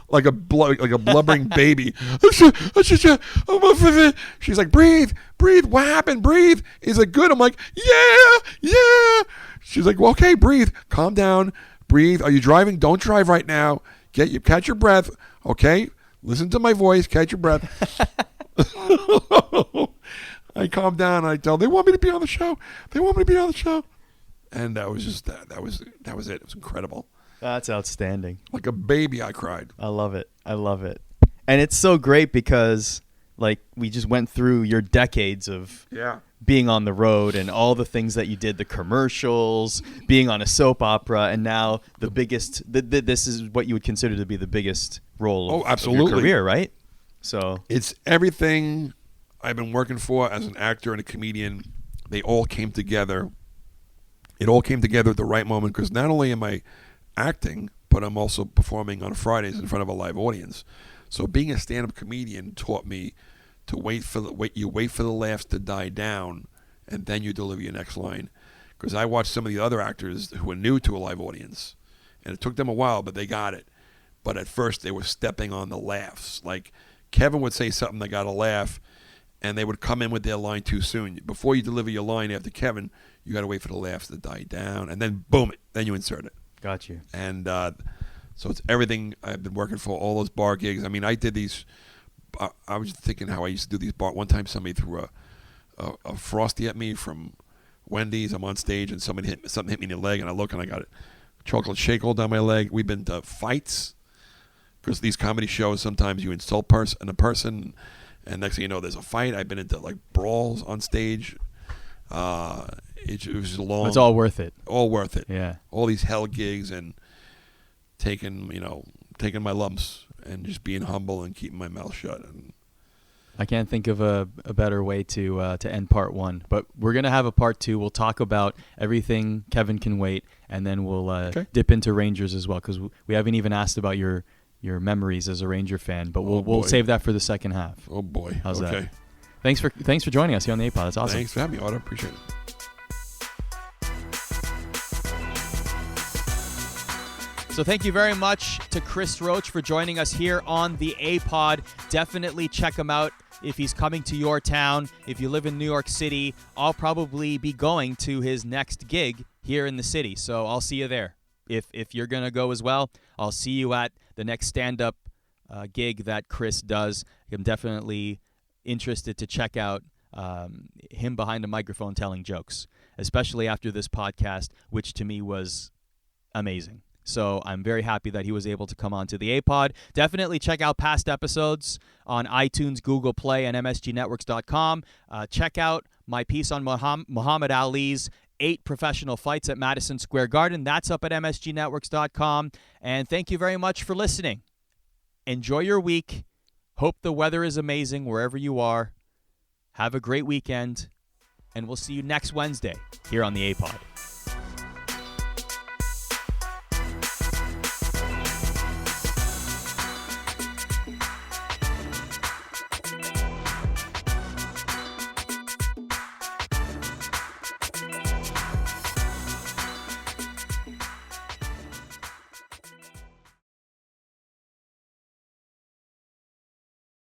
S2: like a blubbering baby. She's like, breathe. What happened? Breathe. Is it good? I'm like, yeah. She's like, well, okay, breathe. Calm down. Breathe. Are you driving? Don't drive right now. Catch your breath. Okay. Listen to my voice. Catch your breath. I calm down. I tell them, they want me to be on the show. And that was just that. That was it. It was incredible.
S1: That's outstanding.
S2: Like a baby, I cried.
S1: I love it. And it's so great because, like, we just went through your decades of being on the road and all the things that you did, the commercials, being on a soap opera, and now the biggest, this is what you would consider to be the biggest role of your career, right? So
S2: it's everything I've been working for as an actor and a comedian. They all came together. It all came together at the right moment because not only am I acting, but I'm also performing on Fridays in front of a live audience. So being a stand-up comedian taught me to wait for the laughs to die down, and then you deliver your next line. Because I watched some of the other actors who were new to a live audience, and it took them a while, but they got it. But at first, they were stepping on the laughs. Like Kevin would say something that got a laugh, and they would come in with their line too soon. Before you deliver your line after Kevin, you got to wait for the laughs to die down, and then boom, then you insert it.
S1: Got you.
S2: And so it's everything I've been working for, all those bar gigs. I mean, I did these. I was thinking how I used to do these bar. One time, somebody threw a Frosty at me from Wendy's. I'm on stage, and something hit me in the leg, and I look, and I got a chocolate shake all down my leg. We've been to fights because these comedy shows, sometimes you insult a person, and next thing you know, there's a fight. I've been into like brawls on stage. It was long.
S1: It's all worth it.
S2: All worth it.
S1: Yeah.
S2: All these hell gigs and taking my lumps and just being humble and keeping my mouth shut. And
S1: I can't think of a better way to end part one. But we're gonna have a part two. We'll talk about everything Kevin Can Wait, and then we'll dip into Rangers as well because we haven't even asked about your memories as a Ranger fan. But we'll save that for the second half.
S2: Oh boy.
S1: How's that? Thanks for joining us here on the Apod. That's awesome.
S2: Thanks for having me, Arda. Appreciate it.
S1: So thank you very much to Chris Roach for joining us here on the Apod. Definitely check him out if he's coming to your town. If you live in New York City, I'll probably be going to his next gig here in the city. So I'll see you there. If you're going to go as well, I'll see you at the next stand-up gig that Chris does. I'm definitely interested to check out him behind a microphone telling jokes, especially after this podcast, which to me was amazing. So I'm very happy that he was able to come on to the Apod. Definitely check out past episodes on iTunes, Google Play, and MSGNetworks.com. Check out my piece on Muhammad Ali's 8 professional fights at Madison Square Garden. That's up at MSGNetworks.com. And thank you very much for listening. Enjoy your week. Hope the weather is amazing wherever you are. Have a great weekend, and we'll see you next Wednesday here on the Apod.